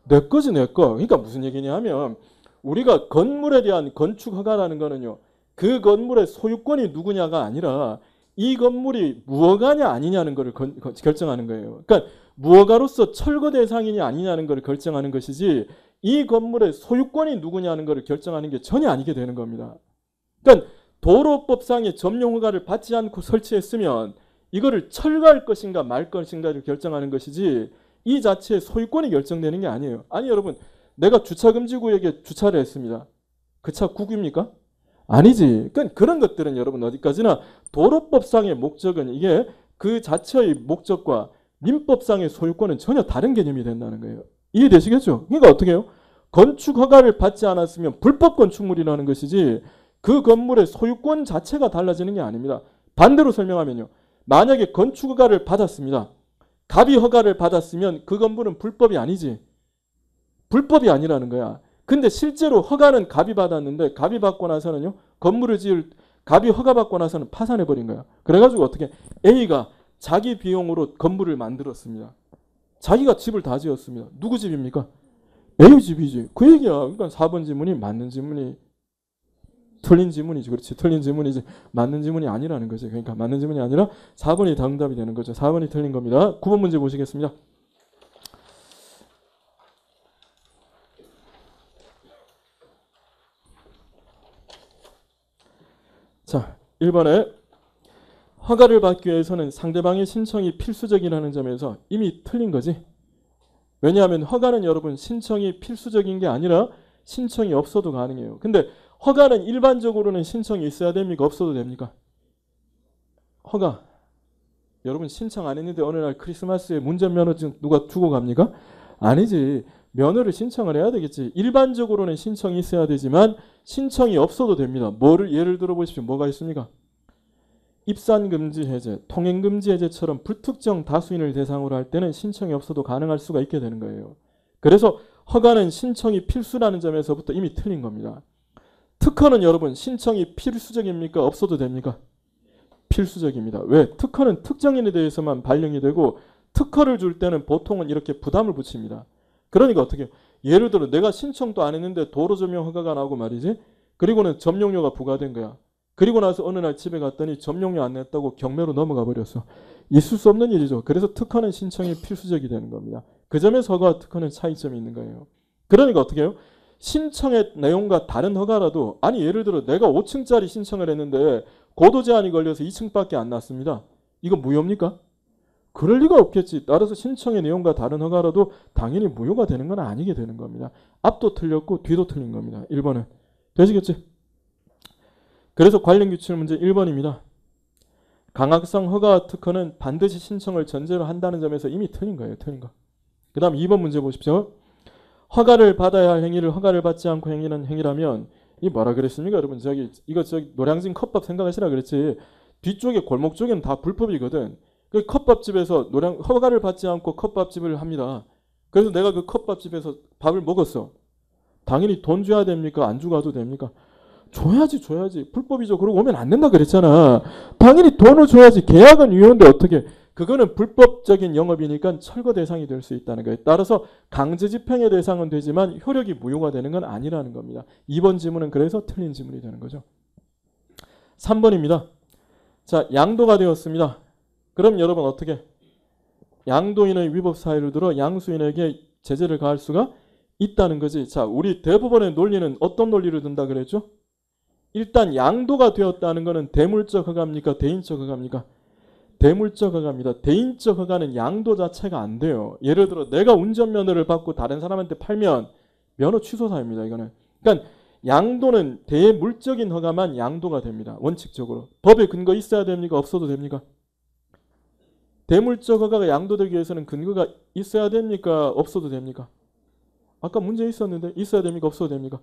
내 거지 내 거. 그러니까 무슨 얘기냐 하면 우리가 건물에 대한 건축 허가라는 거는요. 그 건물의 소유권이 누구냐가 아니라 이 건물이 무허가냐 아니냐는 걸 결정하는 거예요. 그러니까 무허가로서 철거 대상이냐 아니냐는 걸 결정하는 것이지 이 건물의 소유권이 누구냐는 걸 결정하는 게 전혀 아니게 되는 겁니다. 그러니까 도로법상의 점용 허가를 받지 않고 설치했으면 이거를 철거할 것인가 말 것인가를 결정하는 것이지 이 자체의 소유권이 결정되는 게 아니에요. 아니 여러분 내가 주차금지구역에 주차를 했습니다. 그 차 국유입니까? 아니지. 그러니까 그런 것들은 여러분 어디까지나 도로법상의 목적은 이게 그 자체의 목적과 민법상의 소유권은 전혀 다른 개념이 된다는 거예요. 이해되시겠죠? 그러니까 어떻게 해요? 건축 허가를 받지 않았으면 불법 건축물이라는 것이지 그 건물의 소유권 자체가 달라지는 게 아닙니다. 반대로 설명하면요. 만약에 건축 허가를 받았습니다. 갑이 허가를 받았으면 그 건물은 불법이 아니지. 불법이 아니라는 거야. 근데 실제로 허가는 갑이 받았는데 갑이 받고 나서는요. 건물을 지을 갑이 허가 받고 나서는 파산해버린 거야. 그래가지고 어떻게 A가 자기 비용으로 건물을 만들었습니다. 자기가 집을 다 지었습니다. 누구 집입니까? A 집이지. 그 얘기야. 그러니까 4번 지문이 맞는 지문이 틀린 지문이지. 그렇지. 틀린 지문이지. 맞는 지문이 아니라는 거죠. 그러니까 맞는 지문이 아니라 4번이 정답이 되는 거죠. 4번이 틀린 겁니다. 9번 문제 보시겠습니다. 자, 1번에 허가를 받기 위해서는 상대방의 신청이 필수적이라는 점에서 이미 틀린 거지. 왜냐하면 허가는 여러분 신청이 필수적인 게 아니라 신청이 없어도 가능해요. 근데 허가는 일반적으로는 신청이 있어야 됩니까? 없어도 됩니까? 허가. 여러분 신청 안 했는데 어느 날 크리스마스에 운전면허증 누가 주고 갑니까? 아니지. 면허를 신청을 해야 되겠지. 일반적으로는 신청이 있어야 되지만 신청이 없어도 됩니다. 뭐를 예를 들어 보십시오. 뭐가 있습니까? 입산금지 해제, 통행금지 해제처럼 불특정 다수인을 대상으로 할 때는 신청이 없어도 가능할 수가 있게 되는 거예요. 그래서 허가는 신청이 필수라는 점에서부터 이미 틀린 겁니다. 특허는 여러분 신청이 필수적입니까? 없어도 됩니까? 필수적입니다. 왜? 특허는 특정인에 대해서만 발령이 되고 특허를 줄 때는 보통은 이렇게 부담을 붙입니다. 그러니까 어떻게 해요? 예를 들어 내가 신청도 안 했는데 도로 점용 허가가 나오고 말이지. 그리고는 점용료가 부과된 거야. 그리고 나서 어느 날 집에 갔더니 점용료 안 냈다고 경매로 넘어가 버렸어. 있을 수 없는 일이죠. 그래서 특허는 신청이 필수적이 되는 겁니다. 그 점에서 허가와 특허는 차이점이 있는 거예요. 그러니까 어떻게 해요? 신청의 내용과 다른 허가라도 아니 예를 들어 내가 5층짜리 신청을 했는데 고도 제한이 걸려서 2층밖에 안 났습니다. 이거 무효입니까? 그럴 리가 없겠지. 따라서 신청의 내용과 다른 허가라도 당연히 무효가 되는 건 아니게 되는 겁니다. 앞도 틀렸고 뒤도 틀린 겁니다. 1번은. 되시겠지? 그래서 관련 규칙 문제 1번입니다. 강학성 허가 특허는 반드시 신청을 전제로 한다는 점에서 이미 틀린 거예요. 틀린 거. 그 다음 2번 문제 보십시오. 허가를 받아야 할 행위를 허가를 받지 않고 행위는 행위라면 이 뭐라 그랬습니까? 여러분 저기 노량진 컵밥 생각하시라 그랬지. 뒤쪽에 골목 쪽에는 다 불법이거든. 그 컵밥집에서 허가를 받지 않고 컵밥집을 합니다. 그래서 내가 그 컵밥집에서 밥을 먹었어. 당연히 돈 줘야 됩니까? 안 주고 와도 됩니까? 줘야지. 불법이죠. 그러고 오면 안 된다 그랬잖아. 당연히 돈을 줘야지. 계약은 유효인데 어떻게. 그거는 불법적인 영업이니까 철거 대상이 될 수 있다는 거예요. 따라서 강제 집행의 대상은 되지만 효력이 무효가 되는 건 아니라는 겁니다. 2번 지문은 그래서 틀린 지문이 되는 거죠. 3번입니다. 자, 양도가 되었습니다. 그럼 여러분 어떻게? 양도인의 위법 사유를 들어 양수인에게 제재를 가할 수가 있다는 거지. 자, 우리 대법원의 논리는 어떤 논리를 든다 그랬죠? 일단 양도가 되었다는 것은 대물적 허가입니까? 대인적 허가입니까? 대물적 허가입니다. 대인적 허가는 양도 자체가 안 돼요. 예를 들어 내가 운전면허를 받고 다른 사람한테 팔면 면허 취소 사유입니다. 이거는. 그러니까 양도는 대물적인 허가만 양도가 됩니다. 원칙적으로. 법에 근거 있어야 됩니까? 없어도 됩니까? 대물적 허가가 양도되기 위해서는 근거가 있어야 됩니까? 없어도 됩니까? 아까 문제 있었는데 있어야 됩니까? 없어도 됩니까?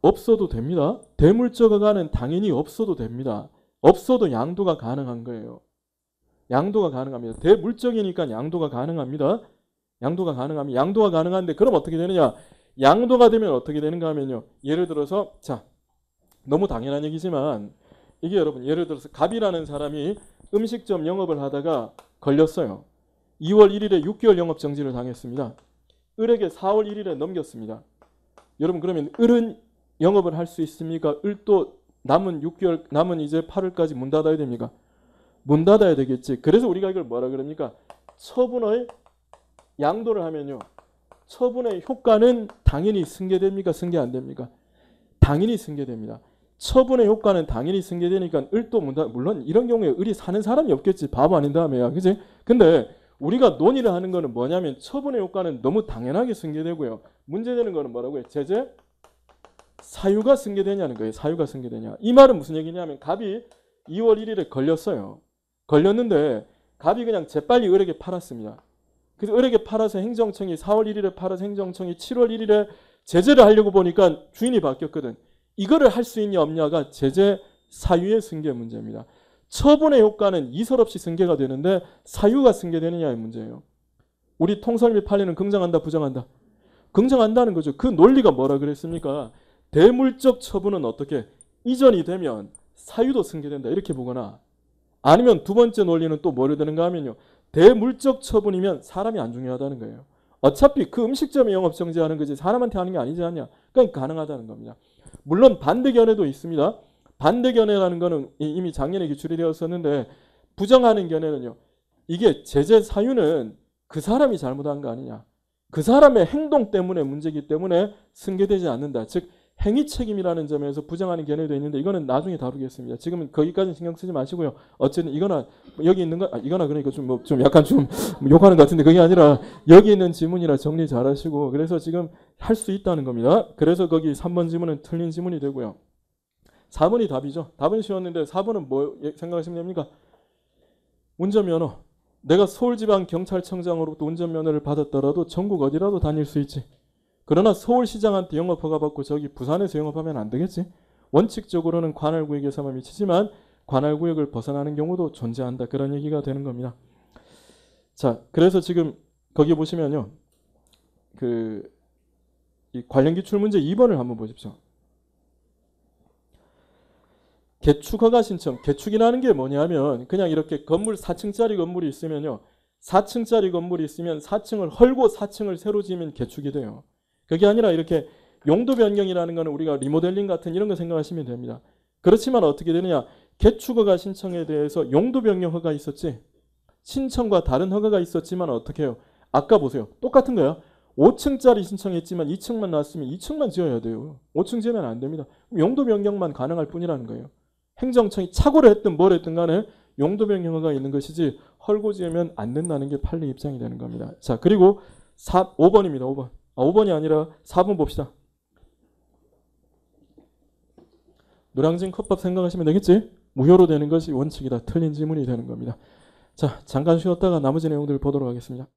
없어도 됩니다. 대물적 허가는 당연히 없어도 됩니다. 없어도 양도가 가능한 거예요. 양도가 가능합니다. 대물적이니까 양도가 가능합니다. 양도가 가능한데 그럼 어떻게 되느냐? 양도가 되면 어떻게 되는가 하면요. 예를 들어서 자, 너무 당연한 얘기지만 이게 여러분 예를 들어서 갑이라는 사람이 음식점 영업을 하다가 걸렸어요. 2월 1일에 6개월 영업 정지를 당했습니다. 을에게 4월 1일에 넘겼습니다. 여러분 그러면 을은 영업을 할 수 있습니까? 을도 남은 6개월 남은 이제 8월까지 문 닫아야 됩니까? 문 닫아야 되겠지. 그래서 우리가 이걸 뭐라 그럽니까? 처분의 양도를 하면요. 처분의 효과는 당연히 승계됩니까? 승계 안 됩니까? 당연히 승계됩니다. 처분의 효과는 당연히 승계되니까 을도 문 닫아. 물론 이런 경우에 을이 사는 사람이 없겠지. 바보 아닌 다음에야. 그지? 근데 우리가 논의를 하는 거는 뭐냐면 처분의 효과는 너무 당연하게 승계되고요. 문제되는 거는 뭐라고요? 제재 사유가 승계되냐는 거예요. 사유가 승계되냐. 이 말은 무슨 얘기냐면 갑이 2월 1일에 걸렸어요. 걸렸는데 갑이 그냥 재빨리 을에게 팔았습니다. 그래서 을에게 팔아서 행정청이 4월 1일에 팔아서 행정청이 7월 1일에 제재를 하려고 보니까 주인이 바뀌었거든. 이거를 할 수 있냐 없냐가 제재 사유의 승계 문제입니다. 처분의 효과는 이설 없이 승계가 되는데 사유가 승계되느냐의 문제예요. 우리 통설비 판례는 긍정한다 부정한다? 긍정한다는 거죠. 그 논리가 뭐라 그랬습니까? 대물적 처분은 어떻게? 이전이 되면 사유도 승계된다. 이렇게 보거나 아니면 두 번째 논리는 또 뭐를 드는가 하면요. 대물적 처분이면 사람이 안 중요하다는 거예요. 어차피 그 음식점이 영업정지하는 거지 사람한테 하는 게 아니지 않냐. 그러니까 가능하다는 겁니다. 물론 반대견해도 있습니다. 반대견해라는 거는 이미 작년에 기출이 되었었는데 부정하는 견해는요. 이게 제재 사유는 그 사람이 잘못한 거 아니냐. 그 사람의 행동 때문에 문제이기 때문에 승계되지 않는다. 즉 행위 책임이라는 점에서 부정하는 견해도 있는데 이거는 나중에 다루겠습니다. 지금은 거기까지는 신경 쓰지 마시고요. 어쨌든 이거나 여기 있는 거 이거나 그러니까 좀 약간 좀 욕하는 것 같은데 그게 아니라 여기 있는 지문이라 정리 잘 하시고 그래서 지금 할 수 있다는 겁니다. 그래서 거기 3번 지문은 틀린 지문이 되고요. 4번이 답이죠. 답은 쉬웠는데 4번은 뭐 생각하시면 됩니까? 운전면허. 내가 서울지방경찰청장으로부터 운전면허를 받았더라도 전국 어디라도 다닐 수 있지. 그러나 서울시장한테 영업허가 받고 저기 부산에서 영업하면 안 되겠지. 원칙적으로는 관할구역에서만 미치지만 관할구역을 벗어나는 경우도 존재한다. 그런 얘기가 되는 겁니다. 자, 그래서 지금 거기 보시면요. 이 관련 기출 문제 2번을 한번 보십시오. 개축허가 신청. 개축이라는 게 뭐냐면 그냥 이렇게 건물 4층짜리 건물이 있으면요. 4층짜리 건물이 있으면 4층을 헐고 4층을 새로 지으면 개축이 돼요. 그게 아니라 이렇게 용도 변경이라는 거는 우리가 리모델링 같은 이런 거 생각하시면 됩니다. 그렇지만 어떻게 되느냐. 개축허가 신청에 대해서 용도 변경 허가 있었지. 신청과 다른 허가가 있었지만 어떻게 해요. 아까 보세요. 똑같은 거야. 5층짜리 신청했지만 2층만 나왔으면 2층만 지어야 돼요. 5층 지으면 안 됩니다. 용도 변경만 가능할 뿐이라는 거예요. 행정청이 착오를 했든 뭘 했든 간에 용도 변경 허가가 있는 것이지 헐고 지으면 안 된다는 게 판례 입장이 되는 겁니다. 자, 그리고 5번입니다. 5번. 5번이 아니라 4번 봅시다. 노량진 컵밥 생각하시면 되겠지? 무효로 되는 것이 원칙이다. 틀린 지문이 되는 겁니다. 자, 잠깐 쉬었다가 나머지 내용들을 보도록 하겠습니다.